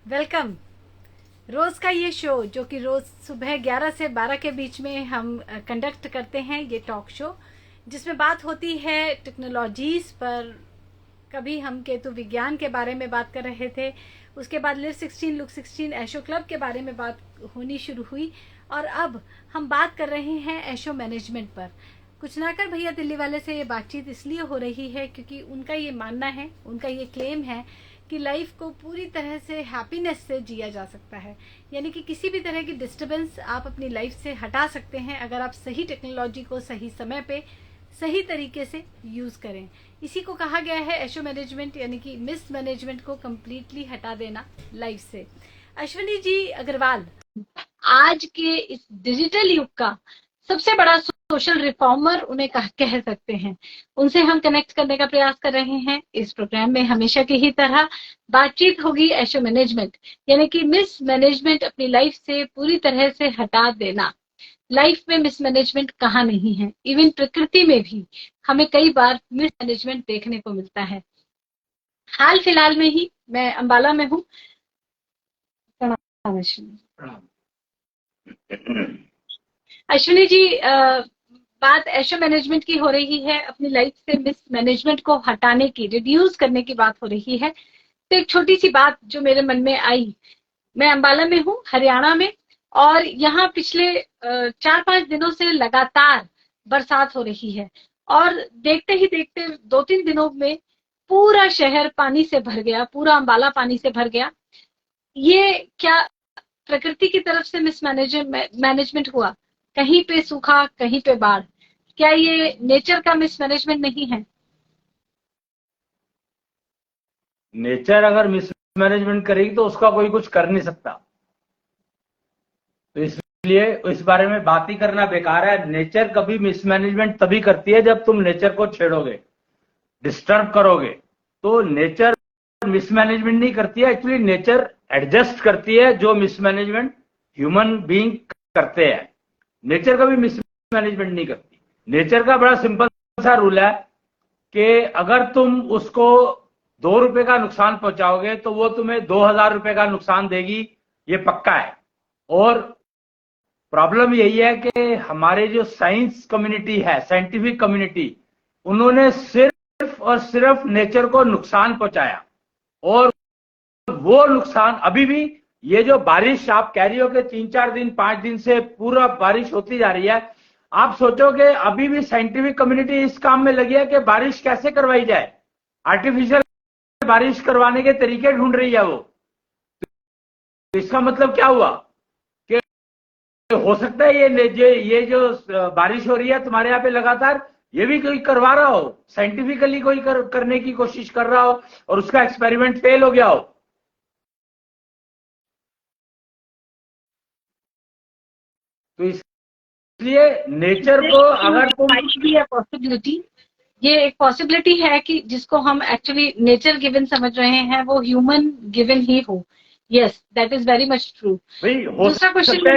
Welcome. रोज़ का ये show जो कि रोज़ सुबह 11 से 12 के बीच में हम कंडक्ट करते हैं, ये टॉक शो जिसमें बात होती है टेक्नोलॉजीज़ पर। कभी हम केतु विज्ञान के बारे में बात कर रहे थे, उसके बाद लिव 16 लुक 16 एशो क्लब के बारे में बात होनी शुरू हुई, और अब हम बात कर रहे हैं एशो मैनेजमेंट पर। कुछ ना कर भैया दिल्ली वाले से ये बातचीत इसलिए हो रही है क्योंकि उनका ये मानना है, उनका ये क्लेम है कि लाइफ को पूरी तरह से हैप्पीनेस से जिया जा सकता है। यानी कि किसी भी तरह की डिस्टर्बेंस आप अपनी लाइफ से हटा सकते हैं अगर आप सही टेक्नोलॉजी को सही समय पे सही तरीके से यूज़ करें। इसी को कहा गया है एशो मैनेजमेंट, यानी कि मिस मैनेजमेंट को कम्प्लीटली हटा देना लाइफ से। अश्विनी जी अग्रवाल आज के इस डिजिटल युग का सबसे बड़ा सोशल रिफॉर्मर उन्हें कह सकते हैं। उनसे हम कनेक्ट करने का प्रयास कर रहे हैं। इस प्रोग्राम में हमेशा की ही तरह बातचीत होगी एशो मैनेजमेंट, यानी कि मिस मैनेजमेंट अपनी लाइफ से पूरी तरह से हटा देना। लाइफ में मिसमैनेजमेंट कहाँ नहीं है, इवन प्रकृति में भी हमें कई बार मिसमैनेजमेंट देखने को मिलता है। हाल फिलहाल में ही मैं अंबाला में हूँ। अश्विनी जी, बात एशो मैनेजमेंट की हो रही है, अपनी लाइफ से मिसमैनेजमेंट को हटाने की, रिड्यूस करने की बात हो रही है। तो एक छोटी सी बात जो मेरे मन में आई, मैं अंबाला में हूँ, हरियाणा में, और यहाँ पिछले 4-5 दिनों से लगातार बरसात हो रही है, और देखते ही देखते 2-3 दिनों में पूरा शहर पानी से भर गया, पूरा अंबाला पानी से भर गया। ये क्या प्रकृति की तरफ से मैनेजमेंट हुआ? कहीं पे सूखा, कहीं पे बाढ़। क्या ये नेचर का मिसमैनेजमेंट नहीं है? नेचर अगर मिसमैनेजमेंट करेगी तो उसका कोई कुछ कर नहीं सकता, तो इसलिए इस बारे में बात ही करना बेकार है। नेचर कभी मिसमैनेजमेंट तभी करती है जब तुम नेचर को छेड़ोगे, डिस्टर्ब करोगे। तो नेचर मिसमैनेजमेंट नहीं करती है, एक्चुअली नेचर एडजस्ट करती है जो मिसमैनेजमेंट ह्यूमन बीइंग करते हैं। नेचर कभी मिसमैनेजमेंट नहीं करती। नेचर का बड़ा सिंपल सा रूल है कि अगर तुम उसको 2 रुपए का नुकसान पहुंचाओगे तो वो तुम्हें 2000 रुपए का नुकसान देगी, ये पक्का है। और प्रॉब्लम यही है कि हमारे जो साइंस कम्युनिटी है, साइंटिफिक कम्युनिटी, उन्होंने सिर्फ और सिर्फ नेचर को नुकसान पहुंचाया। और वो नुकसान अभी भी, ये जो बारिश आप कह रही हो कि 3-4 दिन 5 दिन से पूरा बारिश होती जा रही है, आप सोचोगे अभी भी साइंटिफिक कम्युनिटी इस काम में लगी है कि बारिश कैसे करवाई जाए, आर्टिफिशियल बारिश करवाने के तरीके ढूंढ रही है वो। तो इसका मतलब क्या हुआ कि हो सकता है ये जो बारिश हो रही है तुम्हारे यहाँ पे लगातार, ये भी कोई करवा रहा हो, साइंटिफिकली कोई करने की कोशिश कर रहा हो और उसका एक्सपेरिमेंट फेल हो गया हो। तो इसलिए नेचर को अगर तुम पॉसिबिलिटी, ये एक पॉसिबिलिटी है कि जिसको हम एक्चुअली नेचर गिवन समझ रहे हैं वो ह्यूमन गिवन ही हो। Yes, that is very much true. भाई हो सकता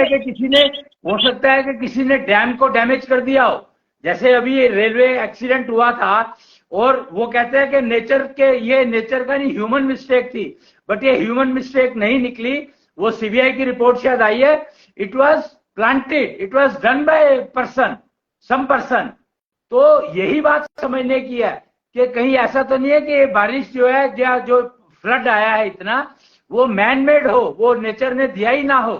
है कि किसी ने डैम को डैमेज कर दिया हो, जैसे अभी रेलवे एक्सीडेंट हुआ था, और वो कहते हैं कि नेचर का नहीं, ह्यूमन मिस्टेक थी। बट ये ह्यूमन मिस्टेक नहीं निकली, वो सीबीआई की रिपोर्ट शायद आई है, it was planted, it was done by some person. तो यही बात समझने की है कि कहीं ऐसा तो नहीं है कि बारिश जो है, या जो फ्लड आया है इतना, वो मैन मेड हो, वो नेचर ने दिया ही ना हो।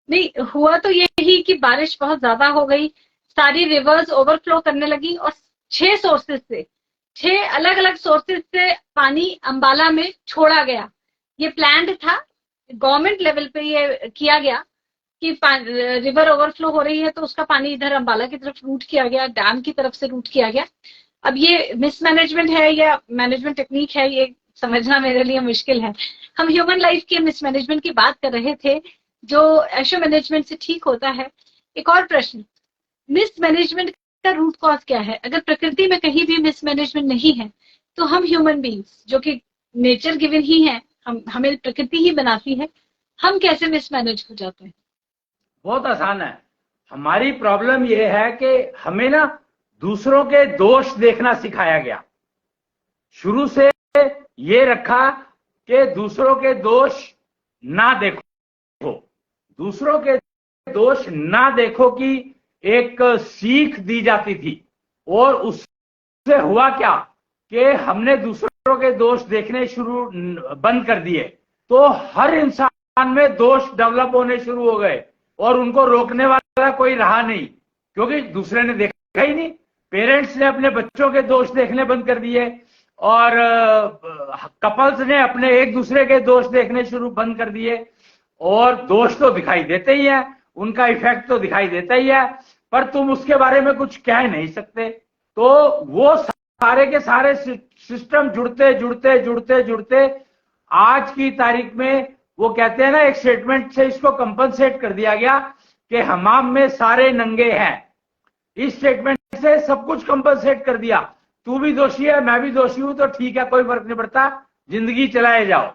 नहीं, हुआ तो यही कि बारिश बहुत ज्यादा हो गई, सारी रिवर्स ओवरफ्लो करने लगी, और 6 अलग अलग सोर्सेज से पानी अंबाला में छोड़ा गया। ये प्लान्ड था, गवर्नमेंट लेवल पे ये किया गया कि रिवर ओवरफ्लो हो रही है तो उसका पानी इधर अंबाला की तरफ रूट किया गया, डैम की तरफ से रूट किया गया। अब ये मिसमैनेजमेंट है या मैनेजमेंट टेक्निक है, ये समझना मेरे लिए मुश्किल है। हम ह्यूमन लाइफ के मिसमैनेजमेंट की बात कर रहे थे जो एशो मैनेजमेंट से ठीक होता है। एक और प्रश्न, मिसमैनेजमेंट का रूट कॉज क्या है? अगर प्रकृति में कहीं भी मिसमैनेजमेंट नहीं है तो हम ह्यूमन बीइंग्स जो कि नेचर गिवन ही है, हमें प्रकृति ही बनाती है, हम कैसे मिसमैनेज हो जाते हैं? बहुत आसान है। हमारी प्रॉब्लम यह है कि हमें ना दूसरों के दोष देखना सिखाया गया। शुरू से ये रखा कि दूसरों के दोष ना देखो, दूसरों के दोष ना देखो की एक सीख दी जाती थी। और उससे हुआ क्या कि हमने दूसरों के दोष देखने बंद कर दिए, तो हर इंसान में दोष डेवलप होने शुरू हो गए और उनको रोकने वाला कोई रहा नहीं, क्योंकि दूसरे ने देखा ही नहीं। पेरेंट्स ने अपने बच्चों के दोष देखने बंद कर दिए और कपल्स ने अपने एक दूसरे के दोष देखने बंद कर दिए। और दोष तो दिखाई देते ही है, उनका इफेक्ट तो दिखाई देता ही है, पर तुम उसके बारे में कुछ कह नहीं सकते। तो वो सारे के सारे सिस्टम जुड़ते जुड़ते जुड़ते जुड़ते आज की तारीख में वो कहते हैं ना, एक स्टेटमेंट से इसको कंपनसेट कर दिया गया कि हमाम में सारे नंगे हैं। इस स्टेटमेंट से सब कुछ कंपनसेट कर दिया, तू भी दोषी है, मैं भी दोषी हूं, तो ठीक है, कोई फर्क नहीं पड़ता, जिंदगी चलाए जाओ।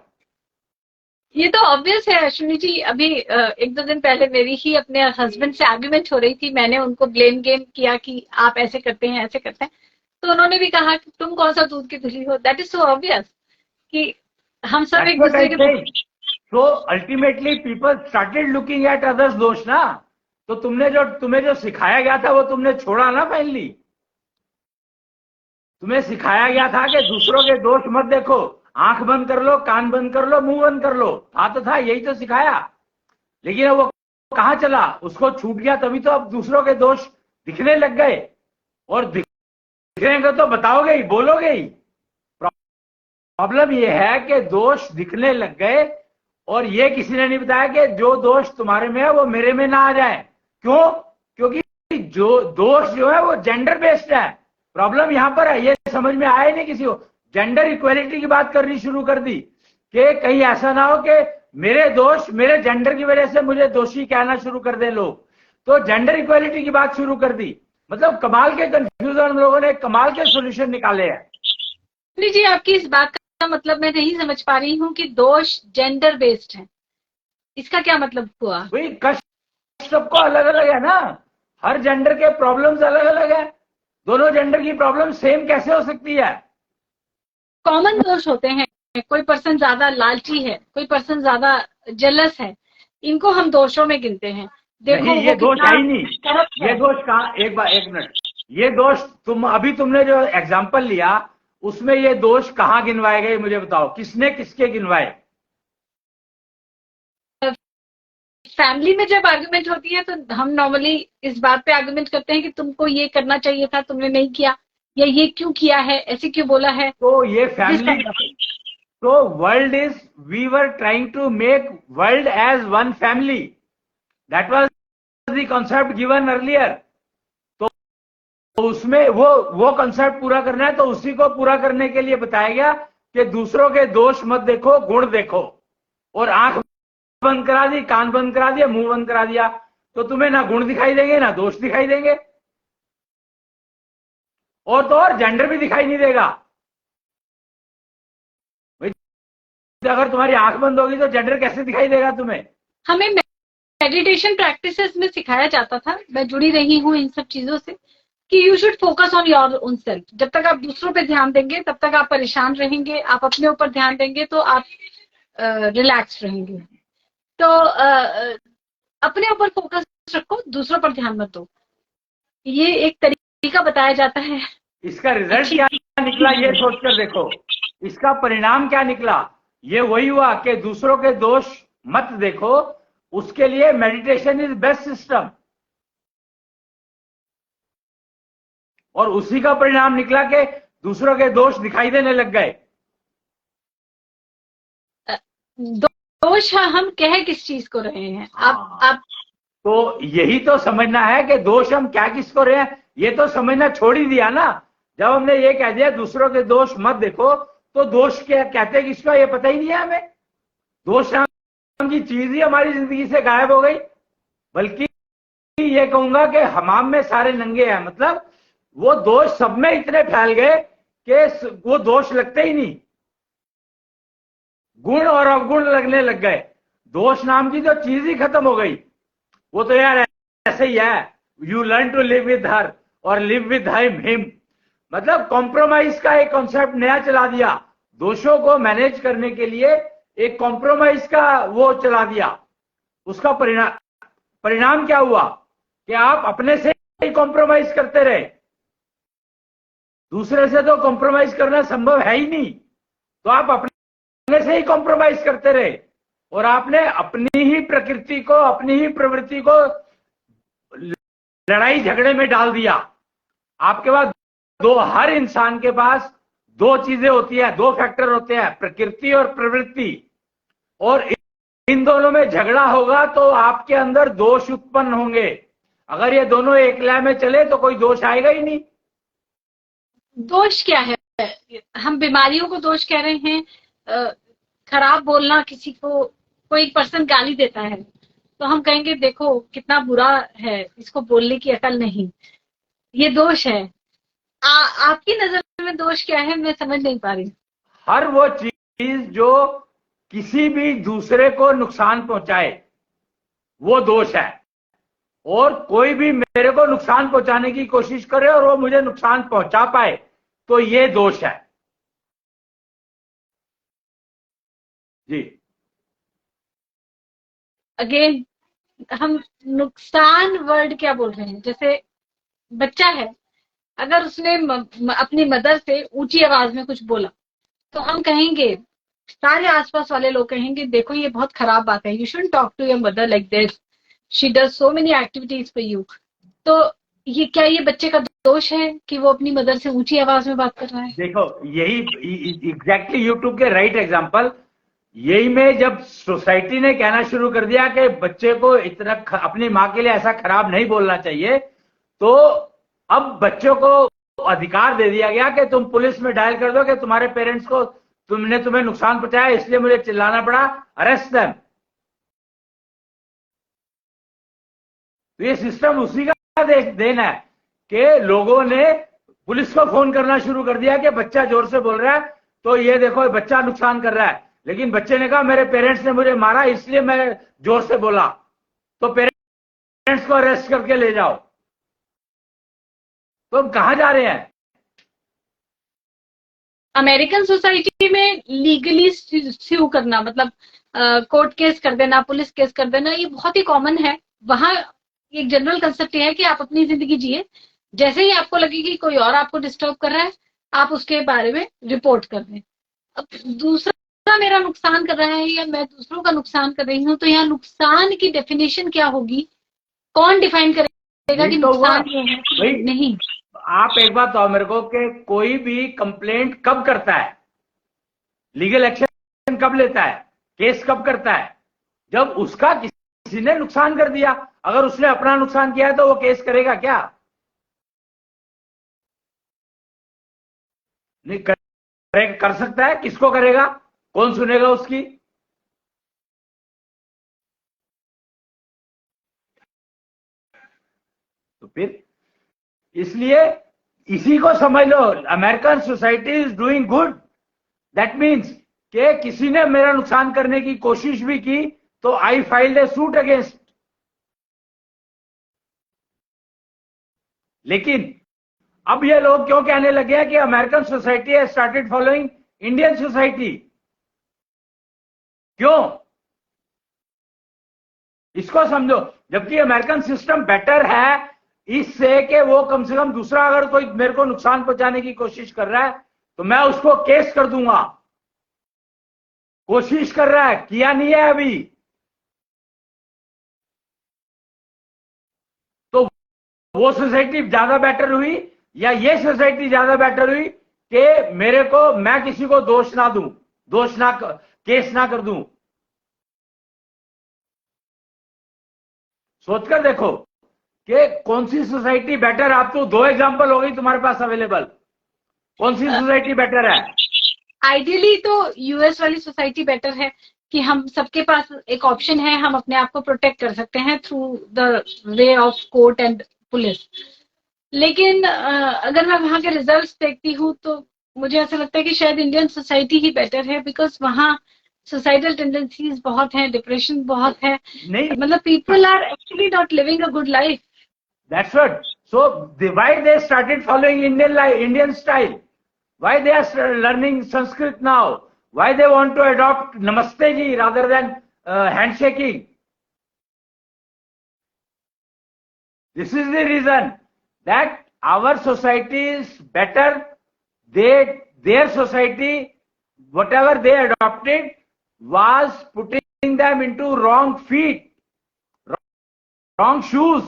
ये तो ऑब्वियस है अश्विनी जी। अभी एक दो दिन पहले मेरी ही अपने हस्बैंड से आर्ग्यूमेंट हो रही थी। मैंने उनको ब्लेम गेम किया कि आप ऐसे करते हैं, ऐसे करते हैं, तो उन्होंने भी कहा कि तुम कौन सा दूध की धुली हो। दैट इज सो ऑब्वियस कि हम सब एक दूसरे के। So ultimately people started looking at others दोष ना। तो तुम्हें जो सिखाया गया था वो तुमने छोड़ा ना। फाइनली तुम्हें सिखाया गया था कि दूसरों के दोष मत देखो, आंख बंद कर लो, कान बंद कर लो, मुंह बंद कर लो, था यही तो सिखाया। लेकिन वो कहां चला, उसको छूट गया, तभी तो अब दूसरों के दोष दिखने लग गए। और दिखेंगे तो बताओगे ही, बोलोगे ही। प्रॉब्लम ये है कि दोष दिखने लग गए और ये किसी ने नहीं बताया कि जो दोष तुम्हारे में है वो मेरे में ना आ जाए। क्यों? क्योंकि जो दोष जो है वो जेंडर बेस्ड है। प्रॉब्लम यहां पर है, ये समझ में आया ही नहीं किसी को। जेंडर इक्वेलिटी की बात करनी शुरू कर दी कि कहीं ऐसा ना हो कि मेरे दोष, मेरे जेंडर की वजह से मुझे दोषी कहना शुरू कर दे लोग। तो जेंडर इक्वेलिटी की बात शुरू कर दी। मतलब कमाल के कंफ्यूजन लोगों ने कमाल के सोल्यूशन निकाले हैं। जी आपकी इस बात का मतलब मैं नहीं समझ पा रही हूँ कि दोष जेंडर बेस्ड है, इसका क्या मतलब हुआ? वही कष्ट सबको अलग अलग है ना। हर जेंडर के प्रॉब्लम्स अलग अलग है। दोनों जेंडर की प्रॉब्लम सेम कैसे हो सकती है? कॉमन दोष होते हैं। कोई पर्सन ज्यादा लालची है, कोई पर्सन ज्यादा जेलस है, इनको हम दोषों में गिनते हैं। देखो नहीं, ये दोष है ही नहीं। ये दोष कहाँ? एक मिनट, ये दोष तुमने जो एग्जाम्पल लिया उसमें ये दोष कहाँ गिनवाए गए मुझे बताओ, किसने किसके गिनवाए? फैमिली में जब आर्गुमेंट होती है तो हम नॉर्मली इस बात पे आर्गुमेंट करते हैं कि तुमको ये करना चाहिए था, तुमने नहीं किया, या ये क्यों किया है, ऐसे क्यों बोला है। तो ये फैमिली, तो world is, we were trying to make world as one family, that was the concept given earlier. तो उसमें वो कॉन्सेप्ट पूरा करना है, तो उसी को पूरा करने के लिए बताया गया कि दूसरों के दोष मत देखो, गुण देखो। और आंख बंद करा दी, कान बंद करा दिया, मुंह बंद करा दिया, तो तुम्हें ना गुण दिखाई देंगे ना दोष दिखाई देंगे, और तो और जेंडर भी दिखाई नहीं देगा। अगर तुम्हारी आंख बंद होगी तो जेंडर कैसे दिखाई देगा तुम्हें? हमें मेडिटेशन प्रैक्टिसेस में सिखाया जाता था, मैं जुड़ी रही हूँ इन सब चीजों से, कि you should focus on your own self. जब तक आप दूसरों पे ध्यान देंगे तब तक आप परेशान रहेंगे, आप अपने ऊपर ध्यान देंगे तो आप रिलैक्स रहेंगे। तो अपने ऊपर फोकस रखो, दूसरों पर ध्यान मत दो। ये एक तरीका बताया जाता है। इसका रिजल्ट क्या निकला ये सोचकर देखो, इसका परिणाम क्या निकला। ये वही हुआ कि दूसरों के दोष मत देखो, उसके लिए मेडिटेशन इज बेस्ट सिस्टम। और उसी का परिणाम निकला कि दूसरों के दोष दिखाई देने लग गए। दोष हम कह किस चीज को रहे हैं? आप तो यही तो समझना है कि दोष हम क्या किसको रहे हैं, ये तो समझना छोड़ ही दिया ना। जब हमने ये कह दिया दूसरों के दोष मत देखो, तो दोष क्या कहते किसका ये पता ही नहीं है हमें। दोष नाम की चीज ही हमारी जिंदगी से गायब हो गई। बल्कि ये कहूंगा कि हमाम में सारे नंगे हैं, मतलब वो दोष सब में इतने फैल गए कि वो दोष लगते ही नहीं, गुण और अवगुण लगने लग गए। दोष नाम की जो चीज ही खत्म हो गई। वो तो यार ऐसे ही है, you learn to live with her और लिव विद हिम। मतलब कॉम्प्रोमाइज का एक कॉन्सेप्ट नया चला दिया, दोषों को मैनेज करने के लिए एक कॉम्प्रोमाइज का वो चला दिया। उसका परिणाम क्या हुआ कि आप अपने से ही कॉम्प्रोमाइज करते रहे, दूसरे से तो कॉम्प्रोमाइज करना संभव है ही नहीं, तो आप अपने से ही कॉम्प्रोमाइज करते रहे और आपने अपनी ही प्रकृति को, अपनी ही प्रवृत्ति को लड़ाई झगड़े में डाल दिया। आपके पास हर इंसान के पास दो चीजें होती है, दो फैक्टर होते हैं, प्रकृति और प्रवृत्ति, और इन दोनों में झगड़ा होगा तो आपके अंदर दोष उत्पन्न होंगे। अगर ये दोनों एक लय में चले तो कोई दोष आएगा ही नहीं। दोष क्या है? हम बीमारियों को दोष कह रहे हैं। खराब बोलना, किसी को कोई पर्सन गाली देता है तो हम कहेंगे देखो कितना बुरा है, इसको बोलने की अकल नहीं, ये दोष है। आपकी नजर में दोष क्या है, मैं समझ नहीं पा रही। हर वो चीज जो किसी भी दूसरे को नुकसान पहुंचाए वो दोष है, और कोई भी मेरे को नुकसान पहुंचाने की कोशिश करे और वो मुझे नुकसान पहुंचा पाए तो ये दोष है जी। अगेन हम नुकसान वर्ड क्या बोल रहे हैं? जैसे बच्चा है, अगर उसने अपनी मदर से ऊंची आवाज में कुछ बोला तो हम कहेंगे, सारे आसपास वाले लोग कहेंगे देखो ये बहुत खराब बात है, you shouldn't talk to your mother like this, she does so many activities for you. तो ये क्या ये बच्चे का दोष है कि वो अपनी मदर से ऊंची आवाज में बात कर रहा है? देखो यही एग्जैक्टली यूट्यूब के राइट एग्जांपल। यही में जब सोसाइटी ने कहना शुरू कर दिया कि बच्चे को इतना अपनी माँ के लिए ऐसा खराब नहीं बोलना चाहिए, तो अब बच्चों को अधिकार दे दिया गया कि तुम पुलिस में डायल कर दो कि तुम्हारे पेरेंट्स को तुम्हें नुकसान पहुंचाया इसलिए मुझे चिल्लाना पड़ा, अरेस्ट देम। तो ये सिस्टम उसी का देन है कि लोगों ने पुलिस को फोन करना शुरू कर दिया कि बच्चा जोर से बोल रहा है तो ये देखो बच्चा नुकसान कर रहा है, लेकिन बच्चे ने कहा मेरे पेरेंट्स ने मुझे मारा इसलिए मैं जोर से बोला, तो पेरेंट्स को अरेस्ट करके ले जाओ। तो हम कहां जा रहे हैं? अमेरिकन सोसाइटी में लीगली स्यू करना, मतलब कोर्ट केस कर देना, पुलिस केस कर देना, ये बहुत ही कॉमन है। वहां एक जनरल कंसेप्ट है कि आप अपनी जिंदगी जिए, जैसे ही आपको लगे कि कोई और आपको डिस्टर्ब कर रहा है आप उसके बारे में रिपोर्ट कर दें। अब दूसरा मेरा नुकसान कर रहा है या मैं दूसरों का नुकसान कर रही हूँ, तो यहाँ नुकसान की डेफिनेशन क्या होगी? कौन डिफाइन करेगा कि नुकसान ये है नहीं? आप एक बात बताओ मेरे को कि कोई भी कंप्लेंट कब करता है, लीगल एक्शन कब लेता है, केस कब करता है? जब उसका किसी ने नुकसान कर दिया। अगर उसने अपना नुकसान किया है तो वो केस करेगा क्या? नहीं कर सकता है। किसको करेगा? कौन सुनेगा उसकी? तो फिर इसलिए इसी को समझ लो, American society is doing good. That means कि किसी ने मेरा नुकसान करने की कोशिश भी की तो आई फाइल्ड ए सूट अगेंस्ट। लेकिन अब ये लोग क्यों कहने लगे हैं कि American society has started following Indian society? क्यों? इसको समझो। जबकि अमेरिकन सिस्टम बेटर है इससे कि वो कम से कम दूसरा अगर कोई मेरे को नुकसान पहुंचाने की कोशिश कर रहा है तो मैं उसको केस कर दूंगा। कोशिश कर रहा है, किया नहीं है अभी, तो वो सोसाइटी ज्यादा बेटर हुई या ये सोसाइटी ज्यादा बेटर हुई कि मैं किसी को दोष ना दूं, केस ना कर दूं? सोचकर देखो कि कौन सी सोसाइटी बेटर। आप तो दो एग्जांपल हो गई तुम्हारे पास अवेलेबल, कौन सी सोसाइटी बेटर है? आइडियली तो यूएस वाली सोसाइटी बेटर है कि हम सबके पास एक ऑप्शन है, हम अपने आप को प्रोटेक्ट कर सकते हैं through the way of court and police. लेकिन अगर मैं वहां के रिजल्ट्स देखती हूँ तो मुझे ऐसा लगता है कि शायद इंडियन सोसाइटी ही बेटर है, बिकॉज वहाँ सोसाइटल टेंडेंसीज बहुत हैं, डिप्रेशन बहुत है, मतलब people are actually not living a good life. That's what. So why they started following Indian style? Why they are learning Sanskrit now? Why they want to adopt Namaste ji rather than handshaking? This is the reason that our society is better. Their society, whatever they adopted, was putting them into wrong feet, wrong shoes,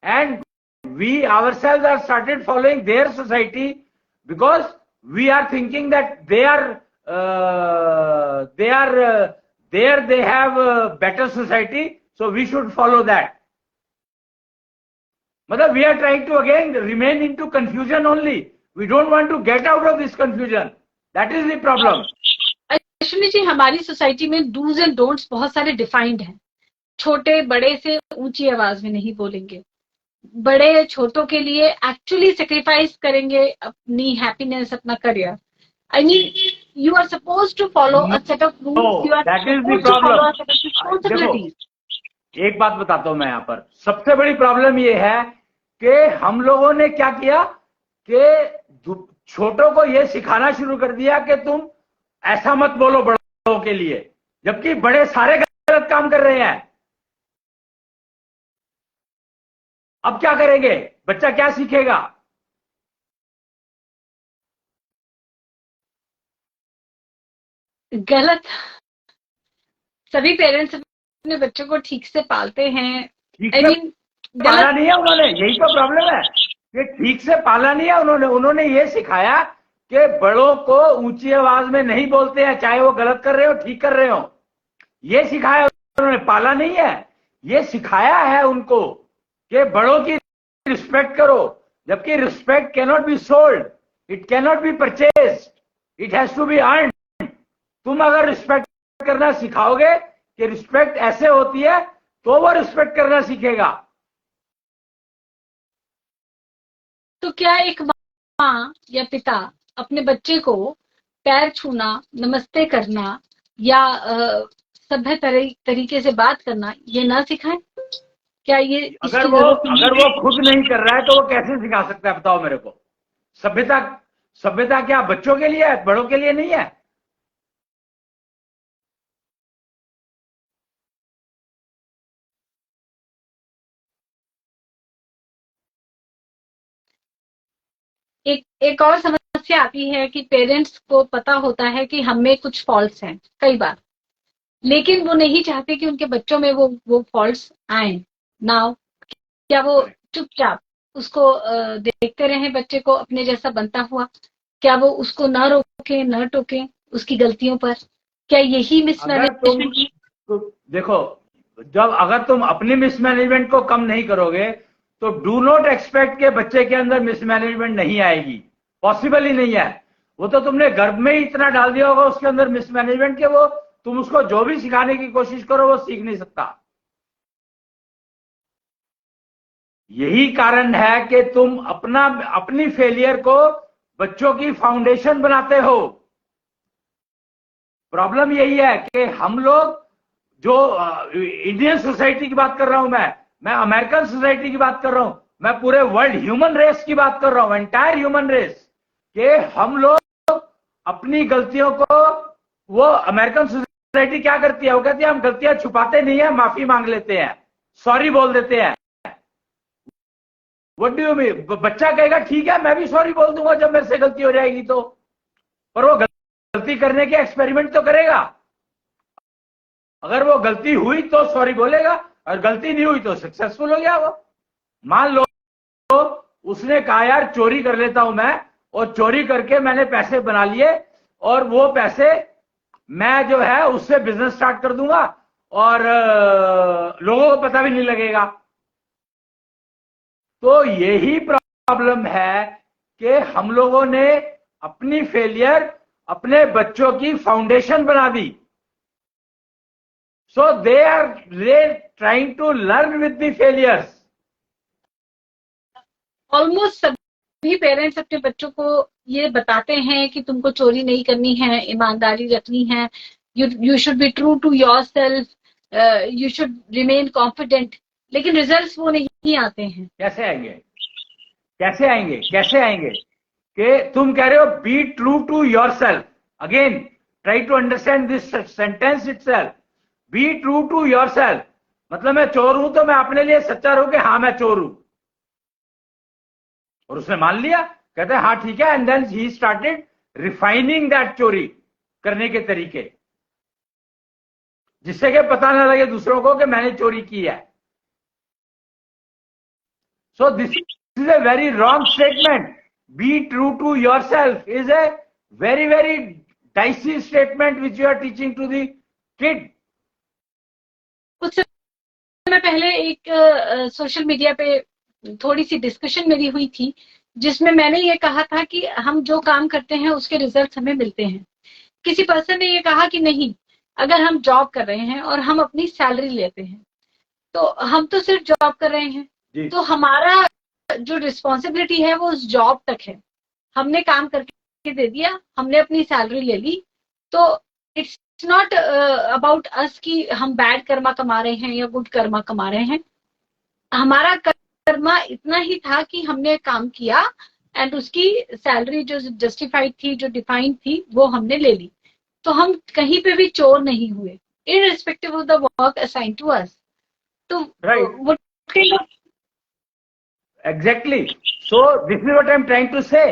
and we ourselves have started following their society because we are thinking that they have a better society, so we should follow that. But we are trying to again remain into confusion only. We don't want to get out of this confusion. That is the problem. Ashwini ji, हमारी society में dos and don'ts बहुत सारे defined हैं. छोटे बड़े से ऊंची आवाज में नहीं बोलेंगे. बड़े छोटों के लिए एक्चुअली सेक्रीफाइस करेंगे अपनी हैप्पीनेस, अपना career. I mean, you are supposed to follow a set of rules. No, you are that is the supposed to follow problem. a set of responsibilities. एक बात बताता हूं मैं यहाँ पर. सबसे बड़ी प्रॉब्लम ये है कि हम लोगों ने क्या किया कि छोटों को ये सिखाना शुरू कर दिया कि तुम ऐसा मत बोलो बड़ों के लिए, जबकि बड़े सारे गलत काम कर रहे हैं. अब क्या करेंगे? बच्चा क्या सीखेगा? गलत. सभी पेरेंट्स अपने बच्चों को ठीक से पालते हैं. ठीक से पाला नहीं है उन्होंने. यही तो प्रॉब्लम है कि ठीक से पाला नहीं है उन्होंने ये सिखाया कि बड़ों को ऊंची आवाज में नहीं बोलते हैं, चाहे वो गलत कर रहे हो ठीक कर रहे हो. ये सिखाया उन्होंने, पाला नहीं है. ये सिखाया है उनको कि बड़ों की रिस्पेक्ट करो, जबकि respect cannot be sold, it cannot be purchased, it has to be earned. तुम अगर रिस्पेक्ट करना सिखाओगे कि रिस्पेक्ट ऐसे होती है तो वो रिस्पेक्ट करना सीखेगा. तो क्या एक माँ या पिता अपने बच्चे को पैर छूना, नमस्ते करना या सभ्य तरीके से बात करना ये ना सिखाए? क्या ये अगर वो खुद नहीं कर रहा है तो वो कैसे सिखा सकता है? बताओ मेरे को. सभ्यता क्या बच्चों के लिए है, बड़ों के लिए नहीं है? एक और समस्या आती है कि पेरेंट्स को पता होता है कि हम में कुछ फॉल्ट्स हैं कई बार, लेकिन वो नहीं चाहते कि उनके बच्चों में वो फॉल्ट्स आए. नाउ क्या वो चुपचाप उसको देखते रहें बच्चे को अपने जैसा बनता हुआ? क्या वो उसको ना रोके ना टोके उसकी गलतियों पर? क्या यही मिसमैनेजमेंट? देखो, जब अगर तुम अपनी मिसमैनेजमेंट को कम नहीं करोगे तो डू नॉट एक्सपेक्ट के बच्चे के अंदर मिसमैनेजमेंट नहीं आएगी. पॉसिबल ही नहीं है. वो तो तुमने गर्भ में ही इतना डाल दिया होगा उसके अंदर मिसमैनेजमेंट के वो तुम उसको जो भी सिखाने की कोशिश करो वो सीख नहीं सकता. यही कारण है कि तुम अपनी फेलियर को बच्चों की फाउंडेशन बनाते हो. प्रॉब्लम यही है कि हम लोग जो इंडियन सोसाइटी की बात कर रहा हूं, मैं अमेरिकन सोसाइटी की बात कर रहा हूं, मैं पूरे वर्ल्ड ह्यूमन रेस की बात कर रहा हूं, एंटायर ह्यूमन रेस, कि हम लोग अपनी गलतियों को, वो अमेरिकन सोसाइटी क्या करती है, वो कहती है हम गलतियां छुपाते नहीं है, माफी मांग लेते हैं, सॉरी बोल देते हैं. What do you mean? बच्चा कहेगा ठीक है मैं भी सॉरी बोल दूंगा जब मेरे से गलती हो जाएगी तो, पर वो गलती करने के एक्सपेरिमेंट तो करेगा. अगर वो गलती हुई तो सॉरी बोलेगा और गलती नहीं हुई तो सक्सेसफुल हो गया वो. मान लो तो उसने कहा यार चोरी कर लेता हूं मैं, और चोरी करके मैंने पैसे बना लिए और वो पैसे मैं जो है उससे बिजनेस स्टार्ट कर दूंगा और लोगों को पता भी नहीं लगेगा. तो यही प्रॉब्लम है कि हम लोगों ने अपनी फेलियर अपने बच्चों की फाउंडेशन बना दी. So they are trying to learn with the failures. Almost सभी पेरेंट्स अपने बच्चों को ये बताते हैं कि तुमको चोरी नहीं करनी है, ईमानदारी रखनी है, you should be true to yourself, you should remain confident, लेकिन रिजल्ट्स वो नहीं आते हैं. कैसे आएंगे? कैसे आएंगे? कैसे आएंगे? कि तुम कह रहे हो be true to your self. Again try to understand this sentence itself. Be true to your self मतलब मैं चोर हूं तो मैं अपने लिए सच्चा रहूं कि हाँ मैं चोर हूं. और उसने मान लिया, कहते हैं हाँ ठीक है. And then he started refining that चोरी करने के तरीके, जिससे कि पता ना लगे दूसरों को कि मैंने चोरी की है. So this is a very wrong statement. Be true to your self is a very very dicey statement which you are teaching to the kid. कुछ समय पहले एक सोशल मीडिया पे थोड़ी सी डिस्कशन मेरी हुई थी, जिसमें मैंने ये कहा था कि हम जो काम करते हैं उसके रिजल्ट हमें मिलते हैं. किसी पर्सन ने ये कहा कि नहीं, अगर हम जॉब कर रहे हैं और हम अपनी सैलरी लेते हैं तो हम तो सिर्फ जॉब कर रहे हैं, तो हमारा जो रिस्पॉन्सिबिलिटी है वो उस जॉब तक है. हमने काम करके दे दिया, हमने अपनी सैलरी ले ली, तो इट्स नॉट अबाउट अस कि हम बैड कर्मा कमा रहे हैं या गुड कर्मा कमा रहे हैं. हमारा कर्मा इतना ही था कि हमने काम किया एंड उसकी सैलरी जो जस्टिफाइड थी, जो डिफाइंड थी, वो हमने ले ली. तो हम कहीं पे भी चोर नहीं हुए, irrespective of the work assign to us. तो right, exactly. So this is what I am trying to say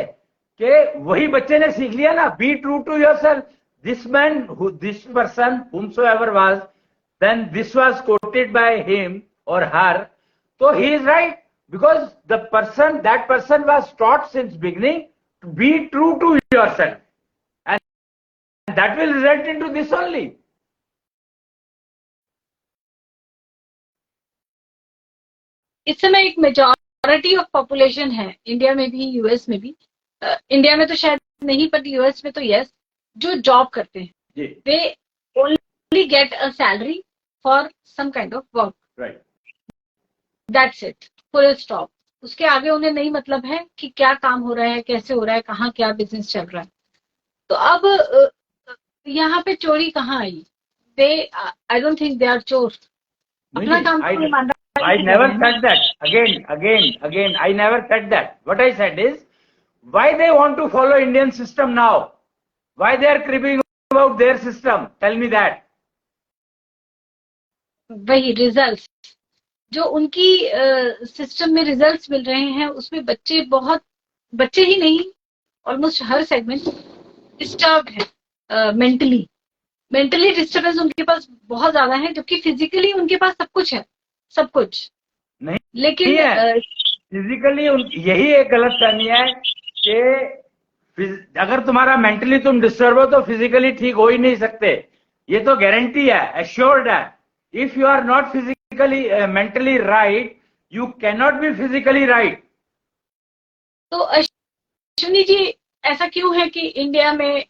कि वही बच्चे ने सीख लिया ना, be true to yourself. This man, this person, whomsoever was, then this was quoted by him or her. So he is right, because that person was taught since beginning to be true to yourself, and that will result into this only. इस समय एक majority of population है India में भी, US में भी. India में तो शायद नहीं, पर यूएस में तो यस, जो जॉब करते हैं. They only get a salary for some kind of work. Right, that's it, full stop. उसके आगे उन्हें नहीं मतलब है कि क्या काम हो रहा है, कैसे हो रहा है, कहाँ क्या बिजनेस चल रहा है. तो अब यहाँ पे चोरी कहाँ आई? They, I don't think they are चोर. अपना काम तो ईमानदारी. I never said that. Again, I never said that. What I said is, why they want to follow Indian system now? Why they are cribbing about their system? Tell me that. वही results, जो उनकी system में results मिल रहे हैं, उसमें बच्चे ही नहीं, almost हर segment disturb है. मेंटली डिस्टर्बेंस उनके पास बहुत ज्यादा है, जबकि फिजिकली उनके पास सब कुछ नहीं, लेकिन फिजिकली यही एक गलत फहमी है कि अगर तुम्हारा मेंटली तुम डिस्टर्ब हो तो फिजिकली ठीक हो ही नहीं सकते. ये तो गारंटी है, एश्योर्ड है. If you are not physically mentally right, you can not be physically right. तो अश्विनी जी, ऐसा क्यों है कि इंडिया में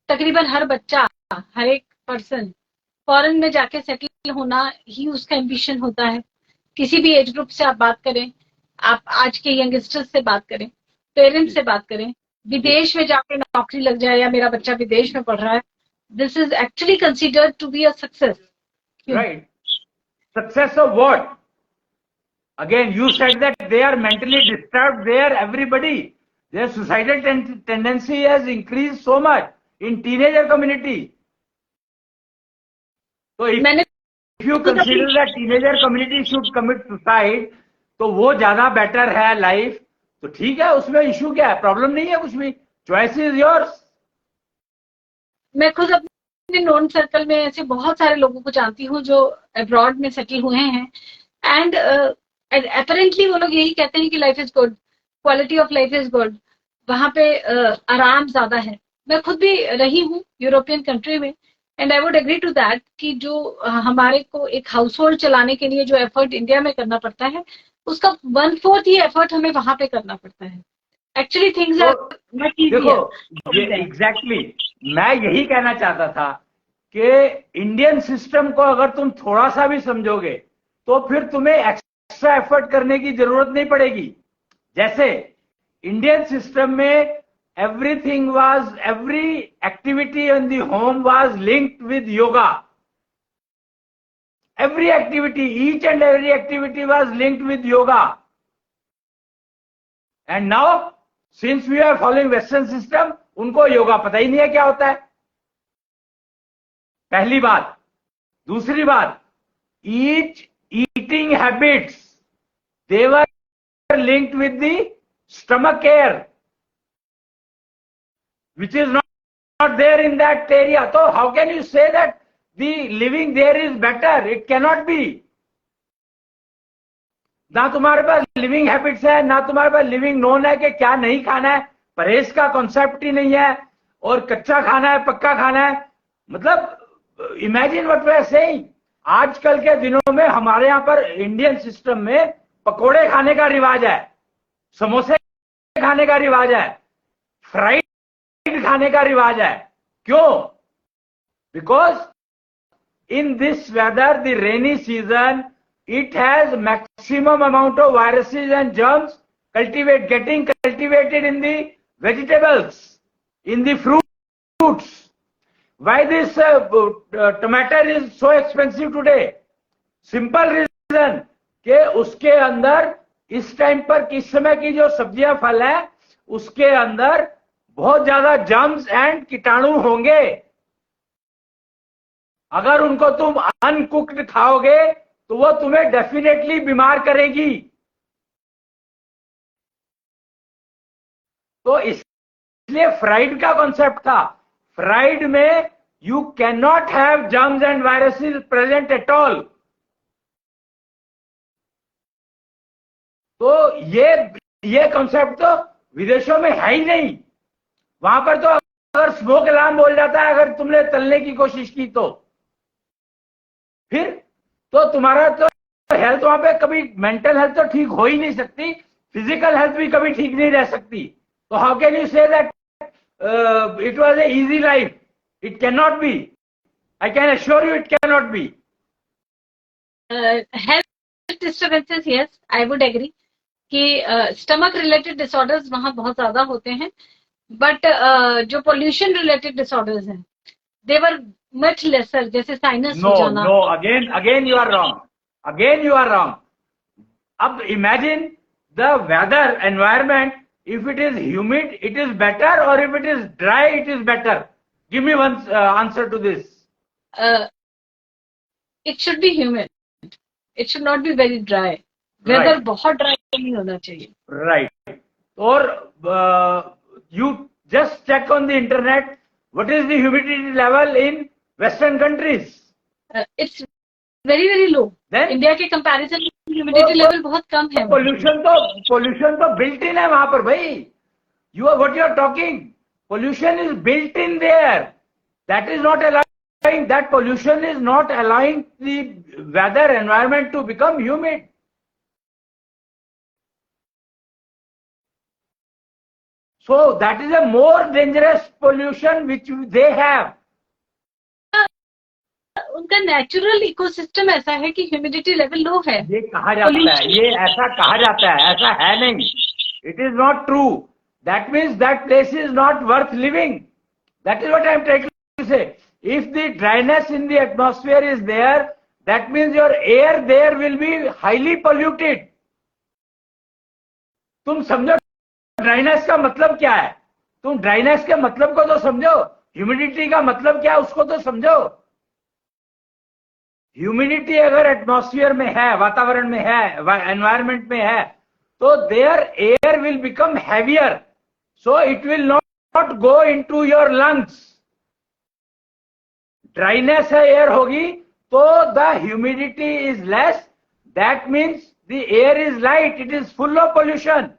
तकरीबन हर बच्चा, हर एक पर्सन फॉरेन में जाके सेटल होना ही उसका एम्बिशन होता है? किसी भी एज ग्रुप से आप बात करें, आप आज के यंगस्टर्स से बात करें, पेरेंट्स से बात करें, विदेश में जाके नौकरी लग जाए या मेरा बच्चा विदेश में पढ़ रहा है, this is actually considered to be a success. Right, success of what? Again you said that they are mentally disturbed there. Everybody, their suicidal tendency has increased so much in teenager community. So if you consider that teenager community should commit suicide, तो वो ज्यादा better है life, तो ठीक है, उसमें issue क्या है? प्रॉब्लम नहीं है कुछ भी. Choice is yours. मैं खुद अपने नोन सर्कल में ऐसे बहुत सारे लोगों को जानती हूँ जो अब्रॉड में सेटल हुए हैं, एंड अपेरेंटली वो लोग यही कहते हैं कि life is good, quality of life is good, वहां पे आराम ज्यादा है. मैं खुद भी रही हूँ यूरोपियन कंट्री में, and I would agree to that कि जो हमारे को एक हाउस होल्ड चलाने के लिए जो एफर्ट इंडिया में करना पड़ता है, उसका 1/4 ही एफर्ट हमें वहां पे करना पड़ता है. Actually things are much easier. देखो, एग्जैक्टली मैं यही कहना चाहता था कि इंडियन सिस्टम को अगर तुम थोड़ा सा भी समझोगे तो फिर तुम्हें एक्स्ट्रा एफर्ट करने की जरूरत नहीं पड़ेगी. जैसे इंडियन सिस्टम में every activity in the home was linked with yoga. Each and every activity was linked with yoga. And now since we are following western system, उनको योगा पता ही नहीं है क्या होता है, पहली बात। दूसरी बात, each eating habits they were linked with the stomach care which is not there in that area. So how can you say that the living there is better? It cannot be. ना तुम्हारे पास living habits है, ना तुम्हारे पास living known है कि क्या नहीं खाना है, परहेज का कॉन्सेप्ट ही नहीं है, और कच्चा खाना है पक्का खाना है। मतलब imagine what we are saying. आजकल के दिनों में हमारे यहाँ पर इंडियन सिस्टम में पकोड़े खाने का रिवाज है, समोसे खाने का रिवाज है, फ्राइड खाने का रिवाज है। क्यों? Because in this weather, the rainy season, it has maximum amount of viruses and germs getting cultivated in the vegetables, in the fruits. Why this tomato is so expensive today? Simple reason कि उसके अंदर इस time पर, किस समय की जो सब्जियां फल है, उसके अंदर बहुत ज्यादा जर्म्स एंड कीटाणु होंगे। अगर उनको तुम अनकुक्ड खाओगे तो वो तुम्हें डेफिनेटली बीमार करेगी। तो इसलिए फ्राइड का कॉन्सेप्ट था, फ्राइड में you can not have germs and viruses present at all. तो ये कॉन्सेप्ट तो विदेशों में है ही नहीं। वहां पर तो अगर स्मोक अलार्म बोल जाता है अगर तुमने तलने की कोशिश की तो, फिर तो तुम्हारा तो हेल्थ वहां पे कभी, मेंटल हेल्थ तो ठीक हो ही नहीं सकती, फिजिकल हेल्थ भी कभी ठीक नहीं रह सकती। तो how can you say that it was a easy life? It can not be. I can assure you it can not be. Health disturbances, yes I would agree कि स्टमक रिलेटेड डिसऑर्डर्स वहां बहुत ज्यादा होते हैं, but जो pollution related disorders हैं they were much lesser, जैसे sinus हो जाना। No, again you are wrong, again you are wrong. अब imagine the weather environment, if it is humid it is better, or if it is dry it is better? Give me one answer to this. It should be humid, it should not be very dry. Weather बहुत dry नहीं होना चाहिए, right? और you just check on the internet what is the humidity level in western countries. It's very very low. Then India के comparison में humidity level बहुत कम है। Pollution तो बिल्ट इन है वहां पर भाई। You are what you are talking, pollution is built in there, that is not allowing, that pollution is not allowing the weather environment to become humid. So that is a more dangerous pollution which they have. उनका natural ecosystem ऐसा है कि humidity level low है। ये कहा जाता है, ये ऐसा कहा जाता है, ऐसा है नहीं। It is not true. That means that place is not worth living. That is what I am trying to say. If the dryness in the atmosphere is there, that means your air there will be highly polluted. तुम समझो dryness का मतलब क्या है, तुम dryness के मतलब को तो समझो, ह्यूमिडिटी का मतलब क्या है उसको तो समझो। ह्यूमिडिटी अगर एटमॉस्फेयर में है, वातावरण में है, एनवायरमेंट में है, तो their air will become heavier, so it will not go into your lungs. Dryness है एयर होगी तो the humidity is less, that means the air is light, it is full of pollution,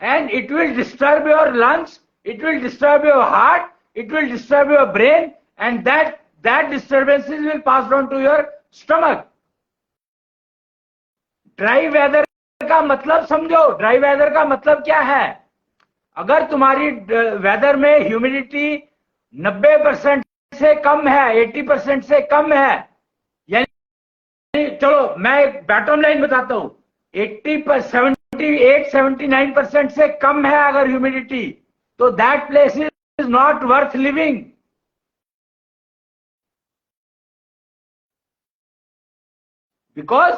and it will disturb your lungs, it will disturb your heart, it will disturb your brain, and that disturbances will pass on to your stomach. Dry weather का मतलब समझो, dry weather का मतलब क्या है। अगर तुम्हारी weather में ह्यूमिडिटी 90% से कम है, 80% से कम है, यानी चलो मैं बॉटम लाइन बताता हूं, 78-79% से कम है अगर ह्यूमिडिटी, तो that place is not worth living. Because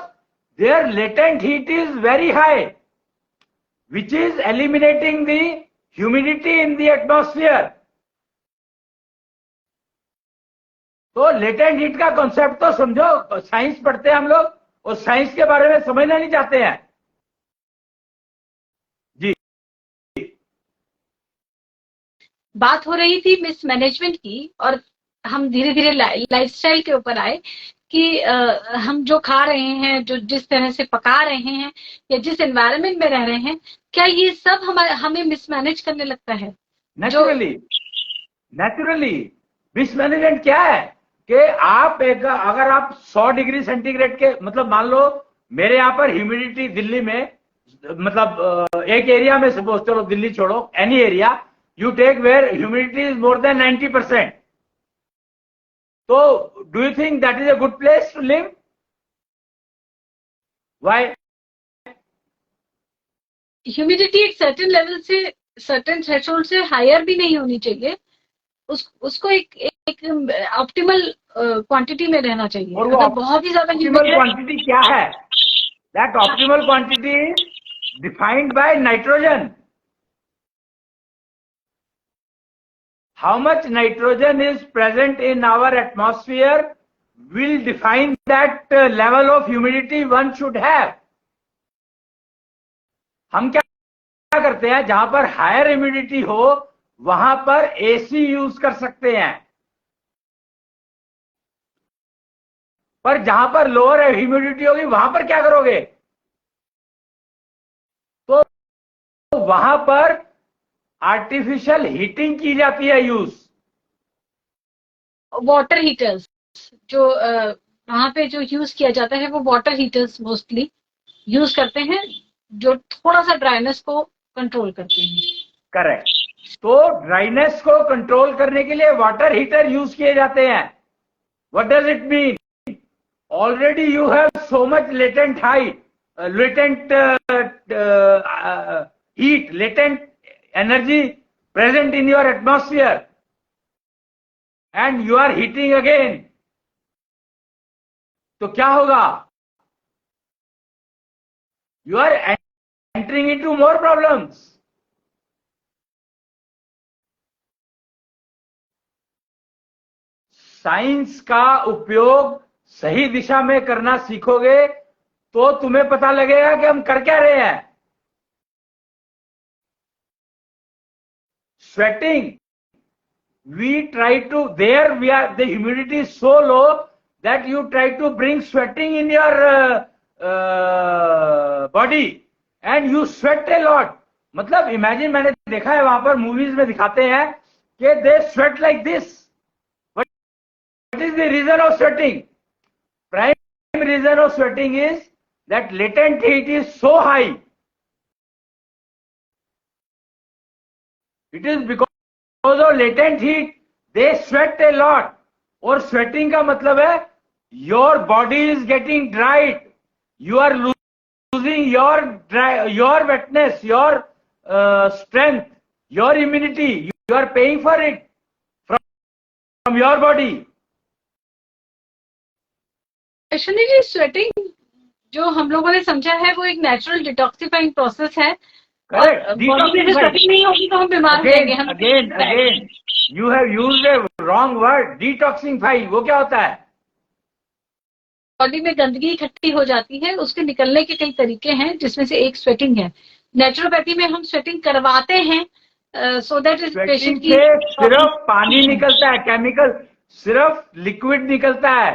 their latent heat is very high. which is eliminating the humidity in the atmosphere. तो लेटेंट हीट का कॉन्सेप्ट तो समझो, साइंस पढ़ते हैं हम लोग और साइंस के बारे में समझना नहीं चाहते हैं जी। बात हो रही थी मिसमैनेजमेंट की, और हम धीरे धीरे लाइफस्टाइल के ऊपर आए कि हम जो खा रहे हैं, जो जिस तरह से पका रहे हैं, या जिस एनवायरनमेंट में रह रहे हैं, क्या ये सब हमें मिसमैनेज करने लगता है? नेचुरली मिसमैनेजमेंट क्या है कि आप अगर आप 100 डिग्री सेंटीग्रेड के, मतलब मान लो मेरे यहाँ पर ह्यूमिडिटी दिल्ली में, मतलब एक एरिया में सपोज, चलो दिल्ली छोड़ो, any area you take where humidity is more than 90%, तो do you think that is a good place to live? Why? Humidity एक सर्टेन लेवल से, सर्टेन थ्रेशोल्ड से हायर भी नहीं होनी चाहिए, उसको एक ऑप्टिमल क्वांटिटी में रहना चाहिए। और वो अगर बहुत ही ज्यादा ऑप्टिमल क्वांटिटी क्या है? That optimal quantity is defined by nitrogen. How much nitrogen is present in our atmosphere will define that level of humidity one should have. हम क्या करते हैं, जहां पर हायर ह्यूमिडिटी हो वहां पर एसी यूज कर सकते हैं, पर जहां पर लोअर ह्यूमिडिटी होगी वहां पर क्या करोगे? तो वहां पर आर्टिफिशियल हीटिंग की जाती है यूज. वाटर हीटर्स जो वहां पे जो यूज किया जाता है, वो वाटर हीटर्स मोस्टली यूज करते हैं, जो थोड़ा सा ड्राइनेस को कंट्रोल करते हैं. करेक्ट. तो ड्राइनेस को कंट्रोल करने के लिए वाटर हीटर यूज किए जाते हैं. What does it mean? Already you have so much latent heat, latent energy present in your atmosphere, and you are heating again. तो क्या होगा? You are entering into more problems. Science का उपयोग सही दिशा में करना सीखोगे तो तुम्हें पता लगेगा कि हम कर क्या रहे हैं. Sweating, we try to, the humidity is so low that you try to bring sweating in your body and you sweat a lot. मतलब इमेजिन, मैंने देखा है वहां पर मूवीज में दिखाते हैं कि they sweat like this. What is the reason of sweating? Prime reason of sweating is that latent heat is so high. It is because of latent heat they sweat a lot. और sweating का मतलब है your body is getting dried, you are losing your wetness, your strength, your immunity, you are paying for it from your body. Actually sweating जो हम लोगों ने समझा है वो एक नेचुरल डिटॉक्सिफाइंग प्रोसेस है. Detoxifying नहीं होगी तो हम बीमार हो जाएंगे. Again, you have used a wrong word. Detoxifying वो क्या होता है? बॉडी में गंदगी इकट्ठी हो जाती है, उसके निकलने के कई तरीके हैं, जिसमें से एक स्वेटिंग है. नेचुरोपैथी में हम स्वेटिंग करवाते हैं सो दैट इज पेशेंट की सिर्फ पानी निकलता है, केमिकल, सिर्फ लिक्विड निकलता है,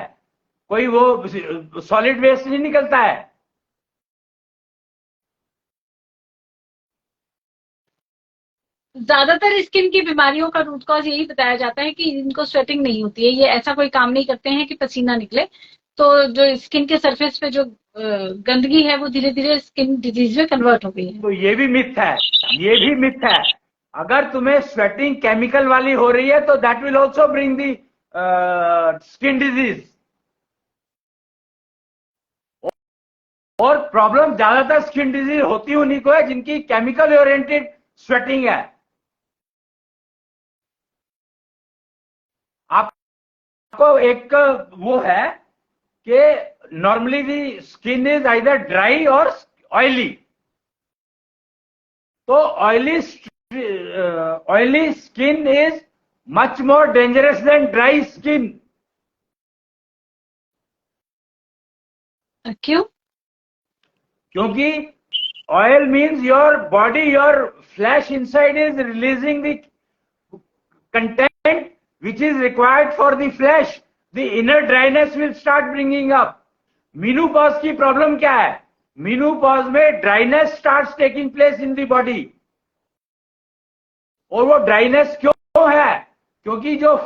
कोई वो सॉलिड वेस्ट नहीं निकलता है. ज्यादातर स्किन की बीमारियों का रूट कॉज यही बताया जाता है कि इनको स्वेटिंग नहीं होती है, ये ऐसा कोई काम नहीं करते हैं कि पसीना निकले. तो जो स्किन के सरफेस पे जो गंदगी है वो धीरे धीरे स्किन डिजीज में कन्वर्ट हो गई है. तो ये भी मिथ है, ये भी मिथ है. अगर तुम्हें स्वेटिंग केमिकल वाली हो रही है तो that will also bring the skin disease. और प्रॉब्लम ज्यादातर स्किन डिजीज होती उन्हीं को है जिनकी केमिकल ओरिएंटेड स्वेटिंग है. आपको एक वो है कि normally the skin is either dry और ऑयली. तो oily skin is much more dangerous than dry skin. क्यों? क्योंकि oil means your body, your flesh inside is releasing the content which is required for the flesh. The inner dryness will start bringing up. Menopause की problem क्या है? Menopause में dryness starts taking place in the body. और वो dryness क्यों है? क्योंकि जो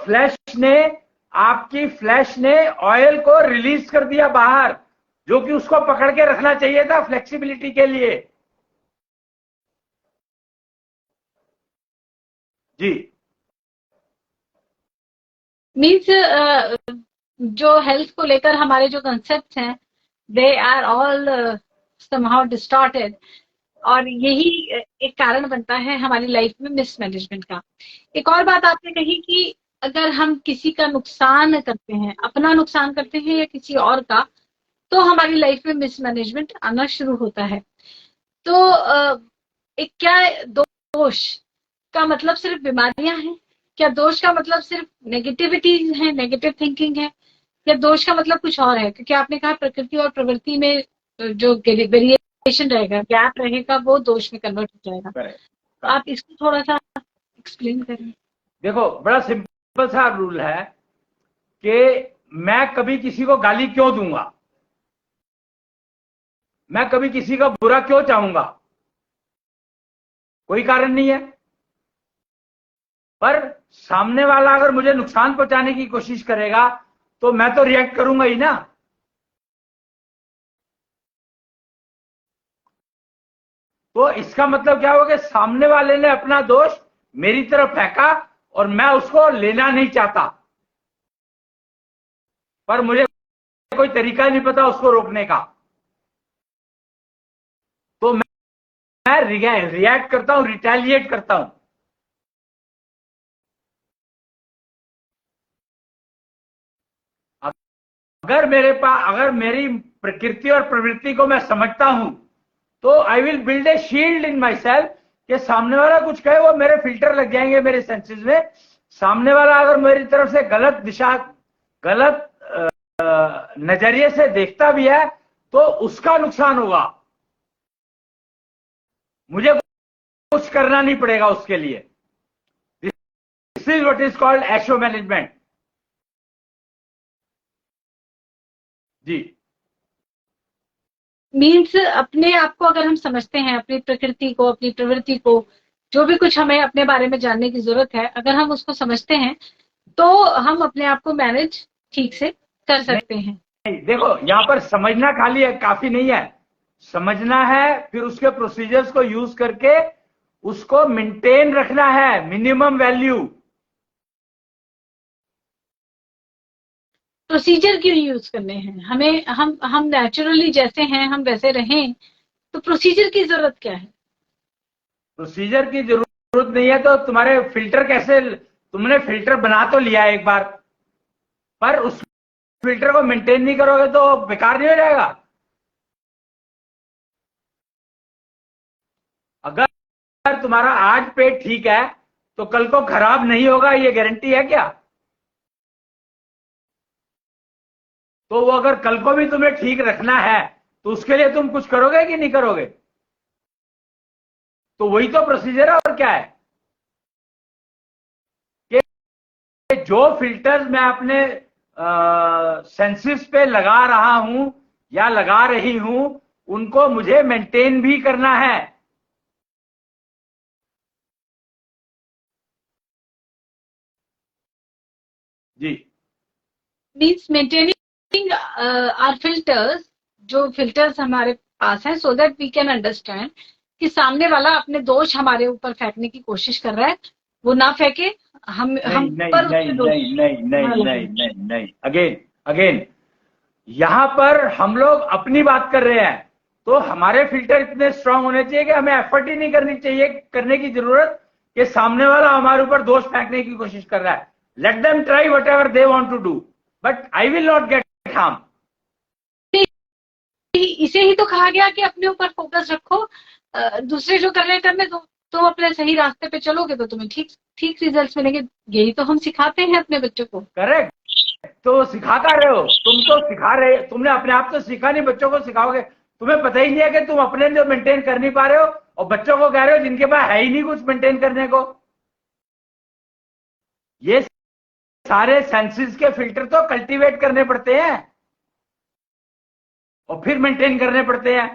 आपकी फ्लैश ने ऑयल को रिलीज कर दिया बाहर, जो कि उसको पकड़ के रखना चाहिए था फ्लेक्सिबिलिटी के लिए। जी। मीन्स जो हेल्थ को लेकर हमारे जो कंसेप्ट हैं, they are all somehow distorted, और यही एक कारण बनता है हमारी लाइफ में मिसमैनेजमेंट का। एक और बात आपने कही कि अगर हम किसी का नुकसान करते हैं, अपना नुकसान करते हैं या किसी और का, तो हमारी लाइफ में मिसमैनेजमेंट आना शुरू होता है। तो एक क्या दोष का मतलब सिर्फ बीमारियां हैं? क्या दोष का मतलब सिर्फ नेगेटिविटी है, नेगेटिव थिंकिंग है, या दोष का मतलब कुछ और है? क्योंकि आपने कहा प्रकृति और प्रवृत्ति में जो वेरिएशन रहेगा, गैप रहेगा, वो दोष में कन्वर्ट हो जाएगा। तो आप इसको थोड़ा सा एक्सप्लेन करें। देखो, बड़ा सिंपल सा रूल है कि मैं कभी किसी को गाली क्यों दूंगा, मैं कभी किसी का बुरा क्यों चाहूंगा? कोई कारण नहीं है। पर सामने वाला अगर मुझे नुकसान पहुंचाने की कोशिश करेगा तो मैं तो रिएक्ट करूंगा ही ना। तो इसका मतलब क्या होगा कि सामने वाले ने अपना दोष मेरी तरफ फेंका और मैं उसको लेना नहीं चाहता, पर मुझे कोई तरीका नहीं पता उसको रोकने का, तो मैं रिएक्ट करता हूं, रिटेलिएट करता हूं। अगर मेरी प्रकृति और प्रवृत्ति को मैं समझता हूं तो I will build a shield in my self कि सामने वाला कुछ कहे वो मेरे फिल्टर लग जाएंगे मेरे सेंसेस में। सामने वाला अगर मेरी तरफ से गलत नजरिए से देखता भी है तो उसका नुकसान होगा, मुझे कुछ करना नहीं पड़ेगा उसके लिए। This is what is called Asho management. जी। मीन्स अपने आप को अगर हम समझते हैं, अपनी प्रकृति को, अपनी प्रवृत्ति को, जो भी कुछ हमें अपने बारे में जानने की जरूरत है, अगर हम उसको समझते हैं तो हम अपने आप को मैनेज ठीक से कर सकते हैं। देखो, यहाँ पर समझना खाली है काफी नहीं है, समझना है फिर उसके प्रोसीजर्स को यूज करके उसको मेंटेन रखना है, मिनिमम वैल्यू। प्रोसीजर क्यों यूज करने हैं हमें? हम नेचुरली जैसे हैं हम वैसे रहें, तो प्रोसीजर की जरूरत क्या है? प्रोसीजर की जरूरत नहीं है तो तुम्हारे फिल्टर कैसे, तुमने फिल्टर बना तो लिया एक बार, पर उस फिल्टर को मेंटेन नहीं करोगे तो बेकार नहीं हो जाएगा। अगर तुम्हारा आज पेट ठीक है तो कल को खराब नहीं होगा, ये गारंटी है क्या? तो वो अगर कल को भी तुम्हें ठीक रखना है तो उसके लिए तुम कुछ करोगे कि नहीं करोगे? तो वही तो प्रोसीजर है, और क्या है कि जो फिल्टर्स मैं अपने सेंसेस पे लगा रहा हूं या लगा रही हूं उनको मुझे मेंटेन भी करना है। जी। मीन्स मेंटेनिंग आवर फिल्टर्स, जो फिल्टर्स हमारे पास हैं, so that we can understand कि सामने वाला अपने दोष हमारे ऊपर फेंकने की कोशिश कर रहा है, वो ना फेंके, हम पर नहीं। अगेन यहां पर हम लोग अपनी बात कर रहे हैं तो हमारे फिल्टर इतने स्ट्रांग होने चाहिए कि हमें एफर्ट ही नहीं करने की जरूरत कि सामने वाला हमारे ऊपर दोष फेंकने की कोशिश कर रहा है। Let them try whatever they want to do, but I will not get harm. इसे ही तो कहा गया कि अपने ऊपर फोकस रखो, दूसरे जो कर रहे हैं करने दो, तुम अपने सही रास्ते पे चलोगे तो तुम्हें ठीक ठीक रिजल्ट्स मिलेंगे। यही तो हम सिखाते हैं अपने बच्चों को। करेक्ट। तो सिखाता रहे हो, तुम तो सिखा रहे, तुमने अपने आप तो सीखा नहीं, बच्चों को सिखाओगे। तुम्हें पता ही नहीं है कि तुम अपने जो मेंटेन कर नहीं पा रहे हो, और बच्चों को कह रहे हो जिनके पास है ही नहीं कुछ मेंटेन करने को। ये सारे सेंसेस के फिल्टर तो कल्टीवेट करने पड़ते हैं और फिर मेंटेन करने पड़ते हैं।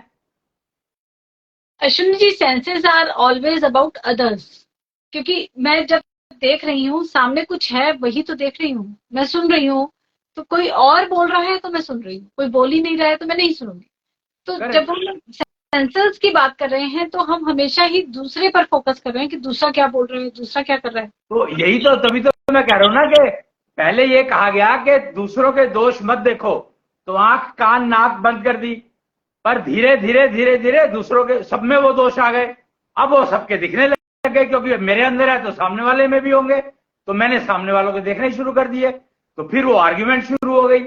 Ashwini ji, senses are always about others, क्योंकि मैं जब देख रही हूँ सामने कुछ है वही तो देख रही हूँ, मैं सुन रही हूँ। तो कोई और बोल रहा है तो मैं सुन रही हूँ, कोई बोल ही नहीं रहा है तो मैं नहीं सुनूंगी। तो Correct. जब हम सेंसर्स की बात कर रहे हैं तो हम हमेशा ही दूसरे पर फोकस कर रहे हैं कि दूसरा क्या बोल रहा है, दूसरा क्या कर रहा है। तो यही तो, तभी तो मैं कह रहा हूं ना कि पहले ये कहा गया कि दूसरों के दोष मत देखो, तो आंख कान नाक बंद कर दी। पर धीरे धीरे धीरे धीरे दूसरों के सब में वो दोष आ गए। अब वो सबके दिखने लग गए, क्योंकि मेरे अंदर है तो सामने वाले में भी होंगे। तो मैंने सामने वालों को देखना ही शुरू कर दिए, तो फिर वो आर्ग्यूमेंट शुरू हो गई।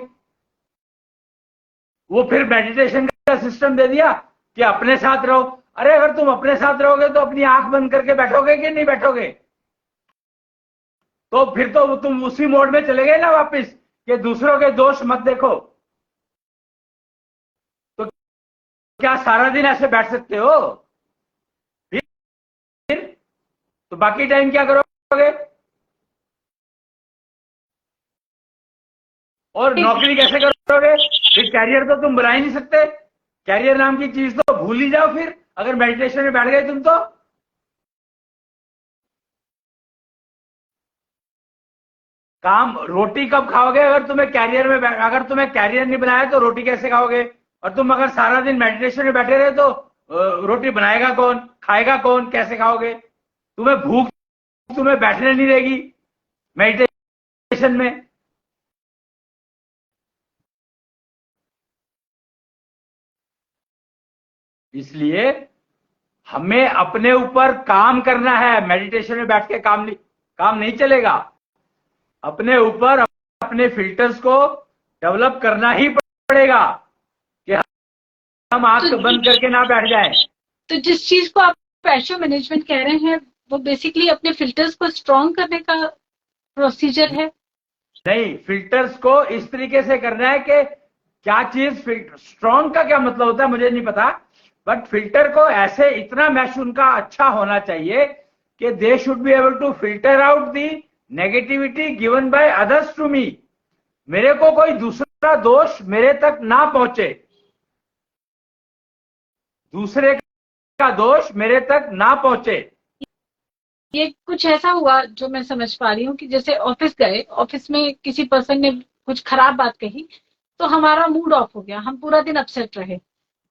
वो फिर मेडिटेशन का सिस्टम दे दिया कि अपने साथ रहो। अरे अगर तुम अपने साथ रहोगे तो अपनी आंख बंद करके बैठोगे कि नहीं बैठोगे? तो फिर तो तुम उसी मोड में चले गए ना वापस, कि दूसरों के दोष मत देखो। तो क्या सारा दिन ऐसे बैठ सकते हो? फिर तो बाकी टाइम क्या करोगे? और नौकरी कैसे करोगे? फिर कैरियर तो तुम बना ही नहीं सकते। कैरियर नाम की चीज तो भूल ही जाओ फिर, अगर मेडिटेशन में बैठ गए तुम तो। काम रोटी कब खाओगे? अगर तुम्हें कैरियर में, अगर तुम्हें कैरियर नहीं बनाया तो रोटी कैसे खाओगे? और तुम अगर सारा दिन मेडिटेशन में बैठे रहे तो रोटी बनाएगा कौन, खाएगा कौन, कैसे खाओगे? तुम्हें भूख तुम्हें बैठने नहीं देगी मेडिटेशन में। इसलिए हमें अपने ऊपर काम करना है। मेडिटेशन में बैठ के काम नहीं चलेगा। अपने ऊपर अपने फिल्टर्स को डेवलप करना ही पड़ेगा कि हम आंख बंद करके ना बैठ जाएं। तो जिस चीज को आप पैशो मैनेजमेंट कह रहे हैं वो बेसिकली अपने फिल्टर्स को स्ट्रॉन्ग करने का प्रोसीजर है। नहीं, फिल्टर्स को इस तरीके से करना है कि क्या चीज स्ट्रॉन्ग का क्या मतलब होता है मुझे नहीं पता, बट फिल्टर को ऐसे इतना मैश उनका अच्छा होना चाहिए कि they should be able to filter out the negativity given by others to me. मेरे को कोई दूसरा दोष मेरे तक ना पहुंचे, दूसरे का दोष मेरे तक ना पहुंचे। ये कुछ ऐसा हुआ जो मैं समझ पा रही हूँ कि जैसे ऑफिस गए, ऑफिस में किसी पर्सन ने कुछ खराब बात कही तो हमारा मूड ऑफ हो गया, हम पूरा दिन अपसेट रहे।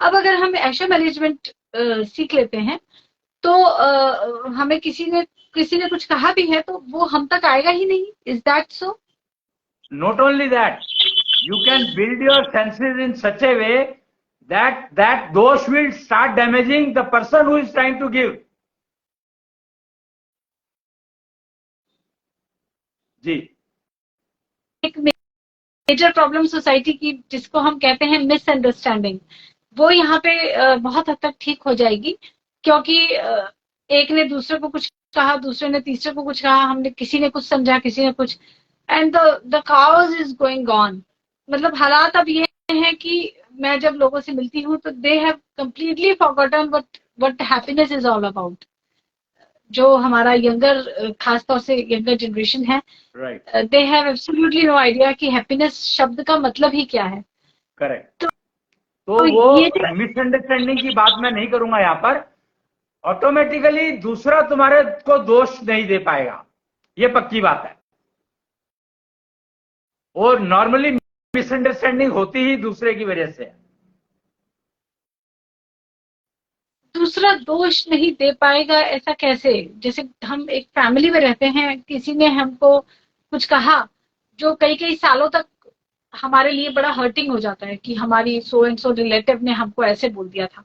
अब अगर हम ऐशो मैनेजमेंट सीख लेते हैं तो हमें किसी ने कुछ कहा भी है तो वो हम तक आएगा ही नहीं। Is that so? Not only that, you can build your senses in such a way that those will start damaging the person who is trying to give. जी, एक मेजर प्रॉब्लम सोसाइटी की जिसको हम कहते हैं मिसअंडरस्टैंडिंग, वो यहाँ पे बहुत हद तक ठीक हो जाएगी, क्योंकि एक ने दूसरे को कुछ कहा, दूसरे ने तीसरे को कुछ कहा, हमने किसी ने कुछ समझा, किसी ने कुछ, and the cause is going on. मतलब हालात अब ये है कि मैं जब लोगों से मिलती हूँ तो they have completely forgotten what happiness is all about. जो हमारा यंगर, खासतौर से यंगर जनरेशन है, they have absolutely no idea कि हैप्पीनेस शब्द का मतलब ही क्या है। करेक्ट। तो वो मिसअंडरस्टैंडिंग की बात मैं नहीं करूंगा यहाँ पर। ऑटोमेटिकली दूसरा तुम्हारे को दोष नहीं दे पाएगा, ये पक्की बात है। और नॉर्मली मिसअंडरस्टैंडिंग होती ही दूसरे की वजह से है। दूसरा दोष नहीं दे पाएगा ऐसा कैसे? जैसे हम एक फैमिली में रहते हैं, किसी ने हमको कुछ कहा जो कई कई सालों तक हमारे लिए बड़ा हर्टिंग हो जाता है कि हमारी सो एंड सो रिलेटिव ने हमको ऐसे बोल दिया था।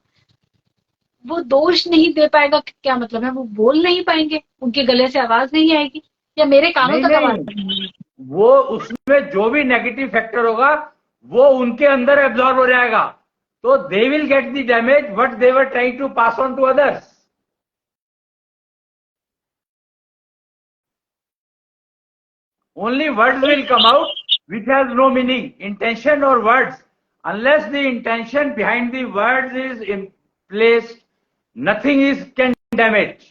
वो दोष नहीं दे पाएगा क्या मतलब है? वो बोल नहीं पाएंगे, उनके गले से आवाज नहीं आएगी, या मेरे कानों तक आवाज नहीं आएगी। वो उसमें जो भी नेगेटिव फैक्टर होगा वो उनके अंदर एब्जॉर्ब हो जाएगा। तो they will get the damage what they were trying to pass on to others. Only words will come out which has no meaning, intention or words. Unless the intention behind the words is in place, nothing is can damage.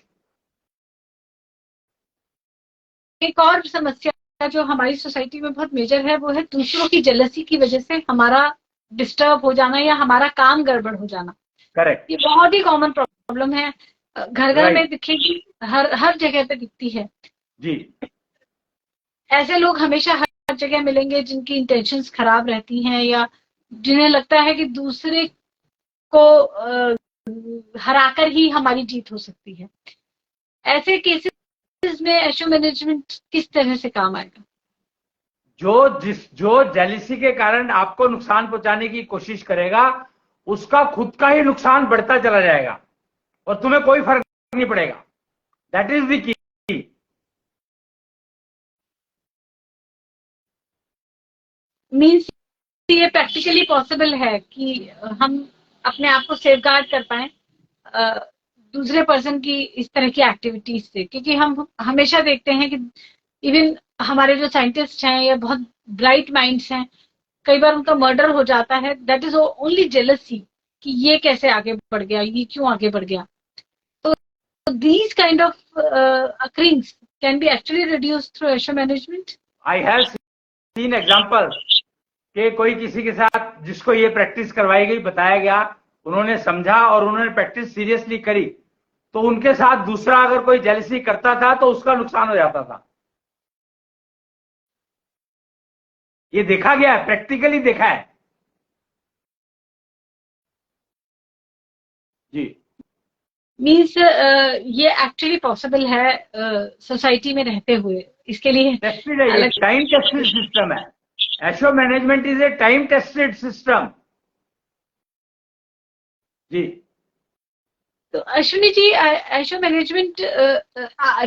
एक और समस्या जो हमारी society में बहुत major है वो है दूसरों की जेलसी की वजह से हमारा डिस्टर्ब हो जाना या हमारा काम गड़बड़ हो जाना. करेक्ट. ये बहुत ही कॉमन प्रॉब्लम है, घर घर में दिखेगी, हर जगह पे दिखती है जी. ऐसे लोग हमेशा हर जगह मिलेंगे जिनकी इंटेंशंस खराब रहती हैं या जिन्हें लगता है कि दूसरे को हराकर ही हमारी जीत हो सकती है. ऐसे केसेस में एशो मैनेजमेंट किस तरह से काम आएगा? जो जेलिसी के कारण आपको नुकसान पहुंचाने की कोशिश करेगा उसका खुद का ही नुकसान बढ़ता चला जाएगा और तुम्हें कोई फर्क नहीं पड़ेगा. That is the key. Means ये प्रैक्टिकली पॉसिबल है कि हम अपने आप को सेफगार्ड कर पाए दूसरे पर्सन की इस तरह की एक्टिविटीज से, क्योंकि हम हमेशा देखते हैं कि इवन हमारे जो साइंटिस्ट हैं या बहुत ब्राइट माइंड्स हैं, कई बार उनका मर्डर हो जाता है. दैट इज ओनली जेलसी कि ये कैसे आगे बढ़ गया, ये क्यों आगे बढ़ गया. तो these kind of occurrings can be actually reduced through Asho management. I have seen example कि कोई किसी के साथ जिसको ये प्रैक्टिस करवाई गई, बताया गया, उन्होंने समझा और उन्होंने प्रैक्टिस सीरियसली करी, तो उनके साथ दूसरा अगर कोई जेलसी करता था तो उसका नुकसान हो जाता था. ये देखा गया है, प्रैक्टिकली देखा है जी. मीन्स ये एक्चुअली पॉसिबल है सोसाइटी में रहते हुए. इसके लिए टाइम टेस्टेड सिस्टम है. Asho management is a time tested system जी. तो अश्विनी जी, एशो मैनेजमेंट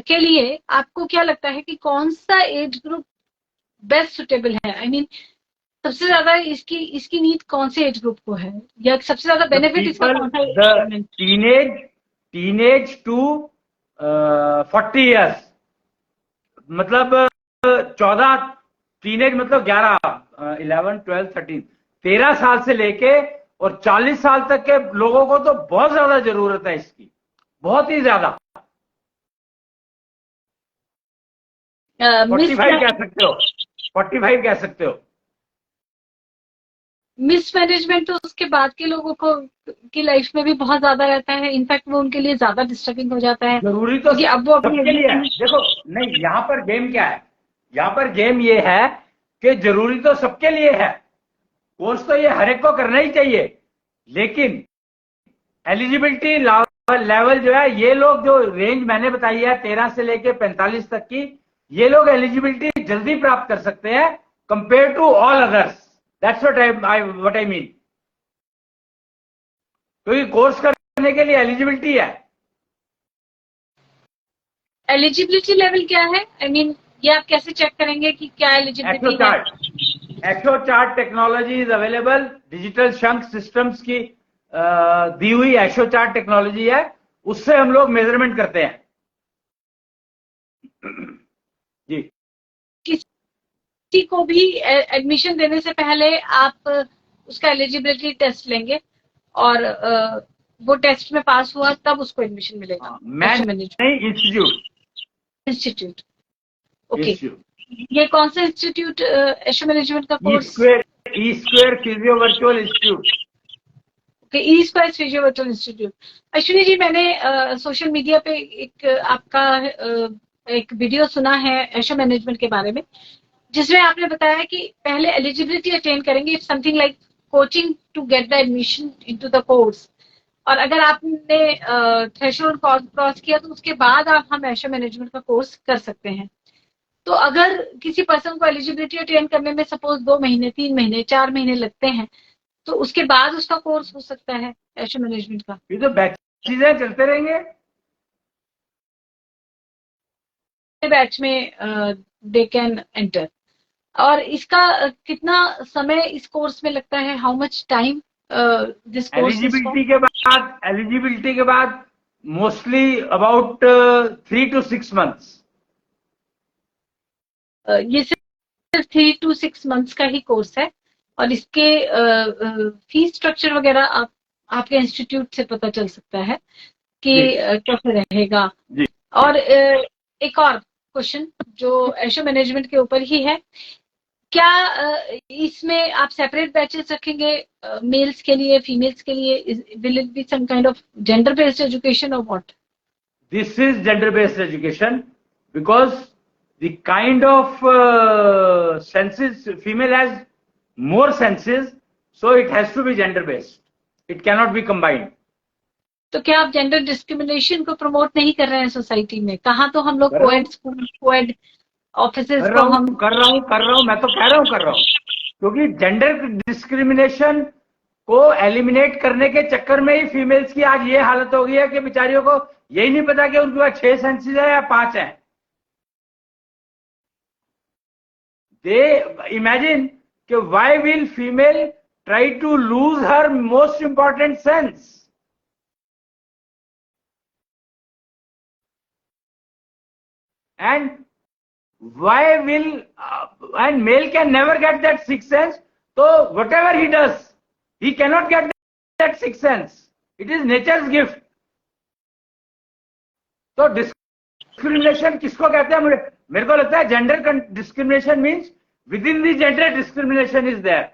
के लिए आपको क्या लगता है कि कौन सा एज ग्रुप बेस्ट सुटेबल है? आई मीन सबसे ज्यादा इसकी नीड कौन से एज ग्रुप को है या सबसे ज्यादा बेनिफिट इसका कौन सा है? टीनेज टू 40 इयर्स, मतलब 14, टीनेज मतलब 11, 11, 12, 13, 13 साल से लेके और 40 साल तक के लोगों को तो बहुत ज्यादा जरूरत है इसकी, बहुत ही ज्यादा. 45 कह सकते हो, 45 कह सकते हो. मिस मैनेजमेंट तो उसके बाद के लोगों को की लाइफ में भी बहुत ज्यादा रहता है. इनफैक्ट वो उनके लिए ज्यादा डिस्टर्बिंग हो जाता है. जरूरी तो अब वो सबके लिए है. देखो नहीं, यहाँ पर गेम क्या है, यहाँ पर गेम ये है कि जरूरी तो सबके लिए है. कोर्स तो ये हर एक को करना ही चाहिए, लेकिन एलिजिबिलिटी लेवल जो है, ये लोग जो रेंज मैंने बताई है 13 से लेके 45 तक की, ये लोग एलिजिबिलिटी जल्दी प्राप्त कर सकते हैं compare to all others. That's what I mean. क्योंकि कोर्स करने के लिए एलिजिबिलिटी है. एलिजिबिलिटी लेवल क्या है? आई मीन ये आप कैसे चेक करेंगे कि क्या एलिजिबिलिटी है? Exo chart technology is available. Digital शंक सिस्टम्स की दी हुई एक्सो चार्ट टेक्नोलॉजी है, उससे हम लोग मेजरमेंट करते हैं जी. किसी को भी एडमिशन देने से पहले आप उसका एलिजिबिलिटी टेस्ट लेंगे और वो टेस्ट में पास हुआ तब उसको एडमिशन मिलेगा. इंस्टीट्यूट. ओके. ये कौन सा इंस्टीट्यूट एशो मैनेजमेंट का course? E square physio virtual institute. Okay, E square physio virtual institute. Ashwini ji, मैंने सोशल मीडिया पे एक आपका एक वीडियो सुना है एशो मैनेजमेंट के बारे में, जिसमें आपने बताया कि पहले एलिजिबिलिटी अटेन करेंगे, it's something like coaching to get the admission into the course, और अगर आपने थ्रेशोल्ड क्रॉस किया तो उसके बाद हम एशो मैनेजमेंट का कोर्स कर सकते हैं. तो अगर किसी पर्सन को एलिजिबिलिटी अटेन करने में सपोज 2 महीने, 3 महीने, 4 महीने लगते हैं, तो उसके बाद उसका कोर्स हो सकता है एशो मैनेजमेंट का? ये तो बैचेस चलते रहेंगे. बैच में दे कैन एंटर. और इसका कितना समय इस कोर्स में लगता है? How much time this course is for? Eligibility के बाद मोस्टली अबाउट 3 to 6 months. ये सिर्फ 3 to 6 months का ही कोर्स है, और इसके फीस स्ट्रक्चर वगैरह आपके इंस्टीट्यूट से पता चल सकता है कि कैसे रहेगा। जी। और एक और क्वेश्चन जो एशो मैनेजमेंट के ऊपर ही है, क्या इसमें आप सेपरेट बैचेस रखेंगे मेल्स के लिए, फीमेल्स के लिए? Will it be some kind of gender based education और what? This is gender based education because the kind of senses, female has more senses, so it has to be gender based. It cannot be combined. तो क्या आप gender discrimination को promote नहीं कर रहे हैं society में? कहाँ तो हम लोग कोएड स्कूल, कोएड ऑफिसेज को हम कर रहा हूँ, मैं तो कह रहा हूँ, क्योंकि जेंडर डिस्क्रिमिनेशन को एलिमिनेट करने के चक्कर में ही फीमेल्स की आज ये हालत हो गई है कि बेचारियों को यही नहीं पता कि उनके पास 6 सेंसेस है या 5 है। दे इमेजिन कि why will female try to lose her most important sense, and why will and male can never get that sixth sense, so whatever he does he cannot get that sixth sense. It is nature's gift. तो discrimination किसको कहते हैं? मेरे को लगता है gender discrimination means within the gender discrimination is there.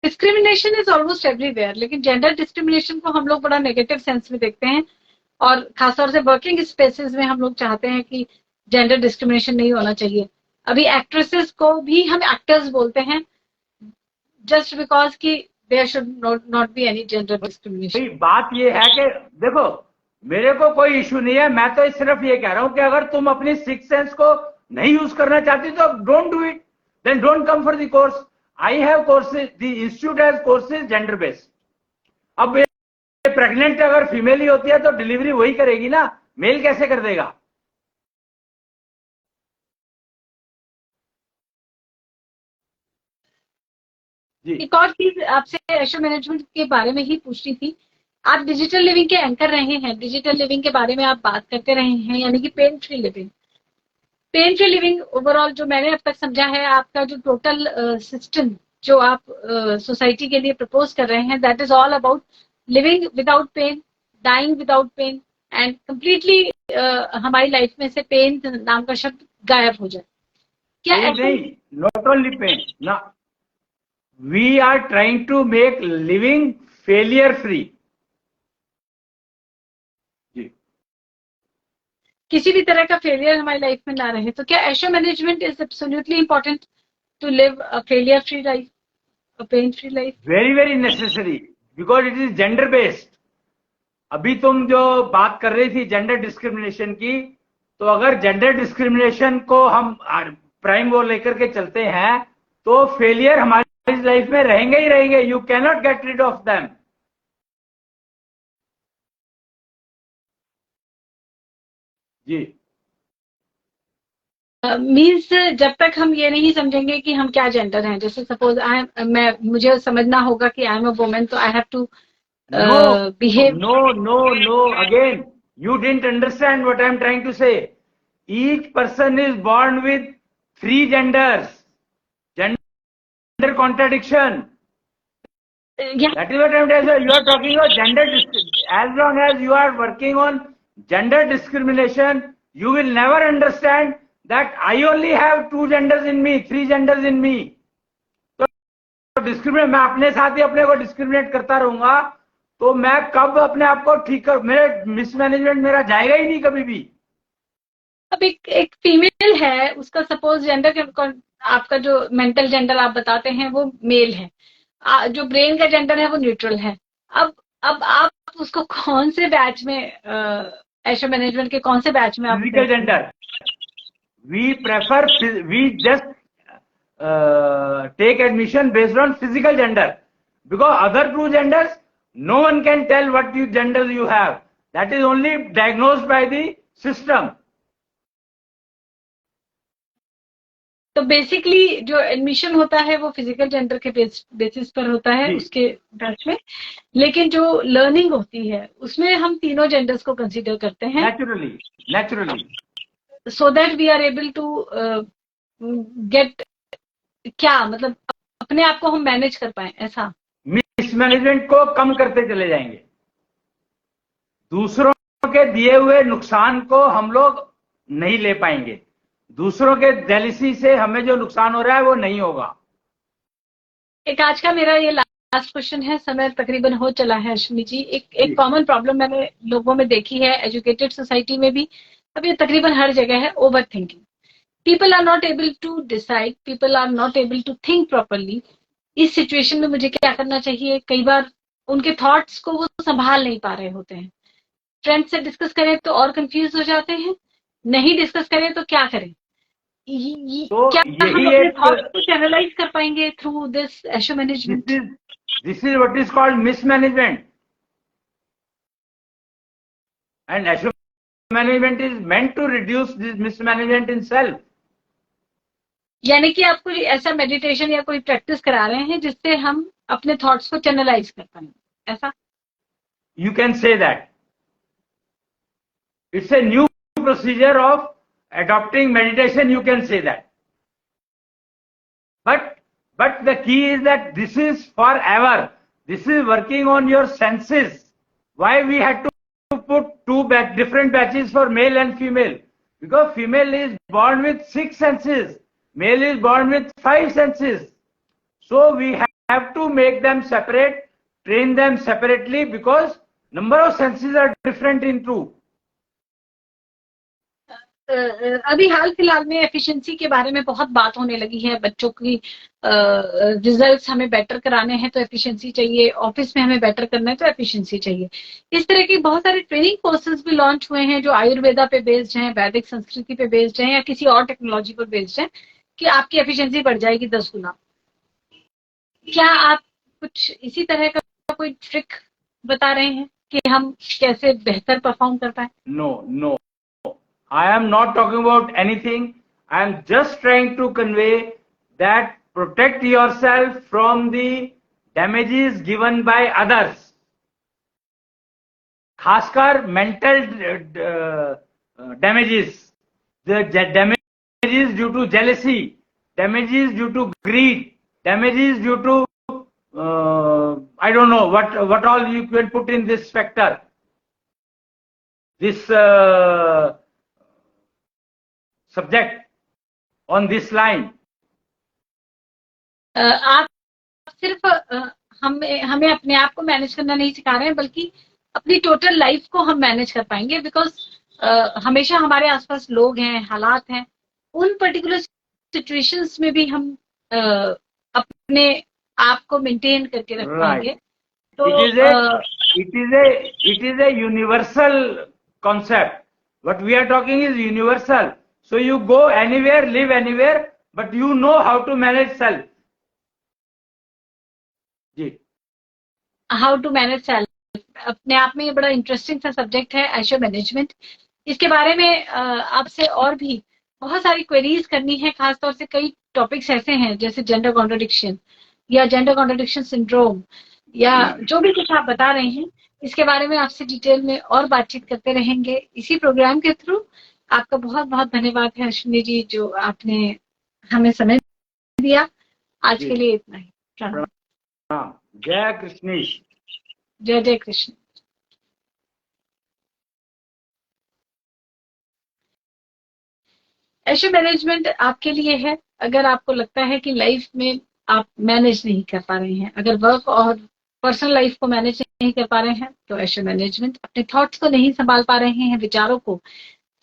Discrimination is almost everywhere, लेकिन gender discrimination को हम लोग बड़ा नेगेटिव सेंस में देखते हैं, और खासतौर से वर्किंग स्पेसेस में हम लोग चाहते हैं कि जेंडर डिस्क्रिमिनेशन नहीं होना चाहिए। अभी एक्ट्रेसेस को भी हम एक्टर्स बोलते हैं जस्ट बिकॉज कि there should not be any gender discrimination. बात ये है कि देखो, मेरे को कोई इशू नहीं है, मैं तो सिर्फ ये कह रहा हूं कि अगर तुम अपनी सिक्स सेंस को नहीं यूज करना चाहती तो don't do it, then don't come for the course. I have courses, the institute has courses gender based. अब प्रेग्नेंट अगर फीमेल ही होती है तो डिलीवरी वही करेगी ना, मेल कैसे कर देगा? एक और चीज आपसे एशो मैनेजमेंट के बारे में ही पूछनी थी। आप डिजिटल लिविंग के एंकर रहे हैं, डिजिटल लिविंग के बारे में आप बात करते रहे हैं, यानी कि pain free living. Pain free living overall जो मैंने अब तक समझा है, आपका जो टोटल सिस्टम जो आप सोसाइटी के लिए प्रपोज कर रहे हैं, that is all about living without pain, dying without pain, and completely हमारी लाइफ में से पेन नाम का शब्द गायब हो जाए। क्या नहीं, नॉट ओनली पेन ना, we are trying to make living failure free. किसी भी तरह का फेलियर हमारी लाइफ में ना रहे। तो क्या Asho management is absolutely important to live a failure free life, a pain free life? Very very necessary, because it is gender based. अभी तुम जो बात कर रही थी जेंडर डिस्क्रिमिनेशन की, तो अगर जेंडर डिस्क्रिमिनेशन को हम प्राइम वो लेकर के चलते हैं तो फेलियर हमारी लाइफ में रहेंगे ही रहेंगे। You cannot get rid of them. जी, मीन्स जब तक हम ये नहीं समझेंगे कि हम क्या जेंडर हैं, जैसे सपोज मुझे समझना होगा कि आई एम अ वुमेन, तो I have to behave. No, again you didn't understand what I'm trying to say. Each person is born with 3 genders. Gender contradiction. Yeah. That is what I'm trying to say. You are talking about gender discrimination. As long as you are working on gender discrimination, you will never understand that I only have 2 genders in me, 3 genders in me. तो discriminate, मैं अपने साथ ही अपने को discriminate करता रहूंगा तो मैं कब अपने आप को ठीक कर, मेरे मिसमैनेजमेंट मेरा जाएगा ही नहीं कभी भी। अब एक फीमेल है, उसका सपोज जेंडर, आपका जो मेंटल जेंडर आप बताते हैं वो मेल है, जो ब्रेन का जेंडर है वो न्यूट्रल है। अब आप उसको कौन से बैच में, एशो मैनेजमेंट के कौन से बैच में आप? Physical gender. We prefer, we just take admission based on physical gender, because other 2 genders no one can tell what gender you have. That is only diagnosed by the system. तो basically जो admission होता है वो physical gender के basis पर होता है उसके बैच में, लेकिन जो लर्निंग होती है उसमें हम तीनों जेंडर्स को कंसीडर करते हैं naturally, so that we are able to get, क्या मतलब अपने आप को हम मैनेज कर पाए, ऐसा मिसमैनेजमेंट को कम करते चले जाएंगे, दूसरों के दिए हुए नुकसान को हम लोग नहीं ले पाएंगे, दूसरों के जेलसी से हमें जो नुकसान हो रहा है वो नहीं होगा। एक आज का मेरा ये लास्ट क्वेश्चन है, समय तकरीबन हो चला है अश्विनी जी। एक कॉमन प्रॉब्लम मैंने लोगों में देखी है, एजुकेटेड सोसाइटी में भी, अब ये तकरीबन हर जगह है, over thinking. People are not able to decide, people are not able to think properly. इस सिचुएशन में मुझे क्या करना चाहिए? कई बार उनके थॉट्स को वो संभाल नहीं पा रहे होते हैं। फ्रेंड से डिस्कस करें तो और कंफ्यूज हो जाते हैं, नहीं डिस्कस करें तो क्या करें? तो क्या हम यही अपने थॉट्स को चैनलाइज कर पाएंगे through this Asho management? This is what is called mismanagement, and Asho management is meant to reduce this mismanagement in self. यानी कि आप कोई ऐसा मेडिटेशन या कोई प्रैक्टिस करा रहे हैं जिससे हम अपने थॉट्स को चैनलाइज कर पाए, ऐसा? You can say that it's a new procedure of adopting meditation, you can say that, but the key is that this is forever, this is working on your senses. Why we had to put two different batches for male and female? Because female is born with 6 senses, male is born with 5 senses, so we have to make them separate, train them separately, because number of senses are different in two. अभी हाल फिलहाल में efficiency के बारे में बहुत बात होने लगी है। बच्चों की रिजल्ट्स हमें बेटर कराने हैं तो एफिशिएंसी चाहिए, ऑफिस में हमें बेटर करना है तो एफिशिएंसी चाहिए। इस तरह के बहुत सारे ट्रेनिंग कोर्सेज भी लॉन्च हुए हैं जो आयुर्वेदा पे बेस्ड हैं, वैदिक संस्कृति पे बेस्ड हैं, या किसी और टेक्नोलॉजी पर बेस्ड हैं कि आपकी एफिशिएंसी बढ़ जाएगी 10 गुना। क्या आप कुछ इसी तरह का कोई ट्रिक बता रहे हैं कि हम कैसे बेहतर परफॉर्म कर पाए? No, I am not talking about anything. I am just trying to convey that protect yourself from the damages given by others. खासकर mental damages, the damages due to jealousy, damages due to greed, damages due to I don't know what all you can put in this factor. This subject on this line. आप सिर्फ हमें अपने आप को manage करना नहीं सिखा रहे हैं, बल्कि अपनी टोटल लाइफ को हम मैनेज कर पाएंगे, बिकॉज हमेशा हमारे आसपास लोग हैं, हालात हैं, उन पर्टिकुलर सिचुएशंस में भी हम अपने आप को मेंटेन करके रख पाएंगे। तो it is a universal concept. What we are talking is universal. So you go anywhere, live anywhere, but you know how to manage self. Ji, how to manage self अपने आप में ये बड़ा इंटरेस्टिंग सा सब्जेक्ट है, Asho management. इसके बारे में आपसे और भी बहुत सारी क्वेरीज करनी है। खासतौर से कई टॉपिक्स ऐसे हैं जैसे जेंडर कॉन्ट्रडिक्शन या जेंडर कॉन्ट्रडिक्शन सिंड्रोम, या जो भी कुछ आप बता रहे हैं, इसके बारे में आपसे डिटेल में और बातचीत करते रहेंगे इसी प्रोग्राम के थ्रू। आपका बहुत बहुत धन्यवाद है अश्विनी जी, जो आपने हमें समय दिया। आज के लिए इतना ही। प्रणाम। जय कृष्ण। जय जय कृष्ण। एशो मैनेजमेंट आपके लिए है अगर आपको लगता है कि लाइफ में आप मैनेज नहीं कर पा रहे हैं, अगर वर्क और पर्सनल लाइफ को मैनेज नहीं कर पा रहे हैं तो एशो मैनेजमेंट, अपने थॉट्स को नहीं संभाल पा रहे हैं, विचारों को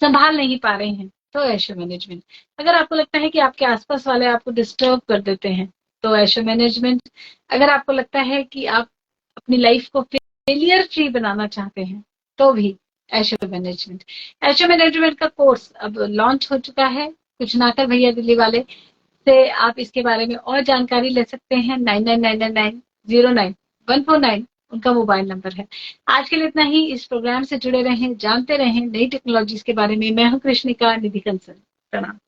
संभाल नहीं पा रहे हैं तो एशो मैनेजमेंट। अगर आपको लगता है कि आपके आसपास वाले आपको डिस्टर्ब कर देते हैं तो एशो मैनेजमेंट। अगर आपको लगता है कि आप अपनी लाइफ को फेलियर फ्री बनाना चाहते हैं तो भी एशो मैनेजमेंट। एशो मैनेजमेंट का कोर्स अब लॉन्च हो चुका है। कुछ ना कर भैया दिल्ली वाले से आप इसके बारे में और जानकारी ले सकते हैं। 9999909149 उनका मोबाइल नंबर है। आज के लिए इतना ही। इस प्रोग्राम से जुड़े रहें, जानते रहें नई टेक्नोलॉजीज के बारे में। मैं हूं कृष्णिका, निधि कंसल। प्रणाम।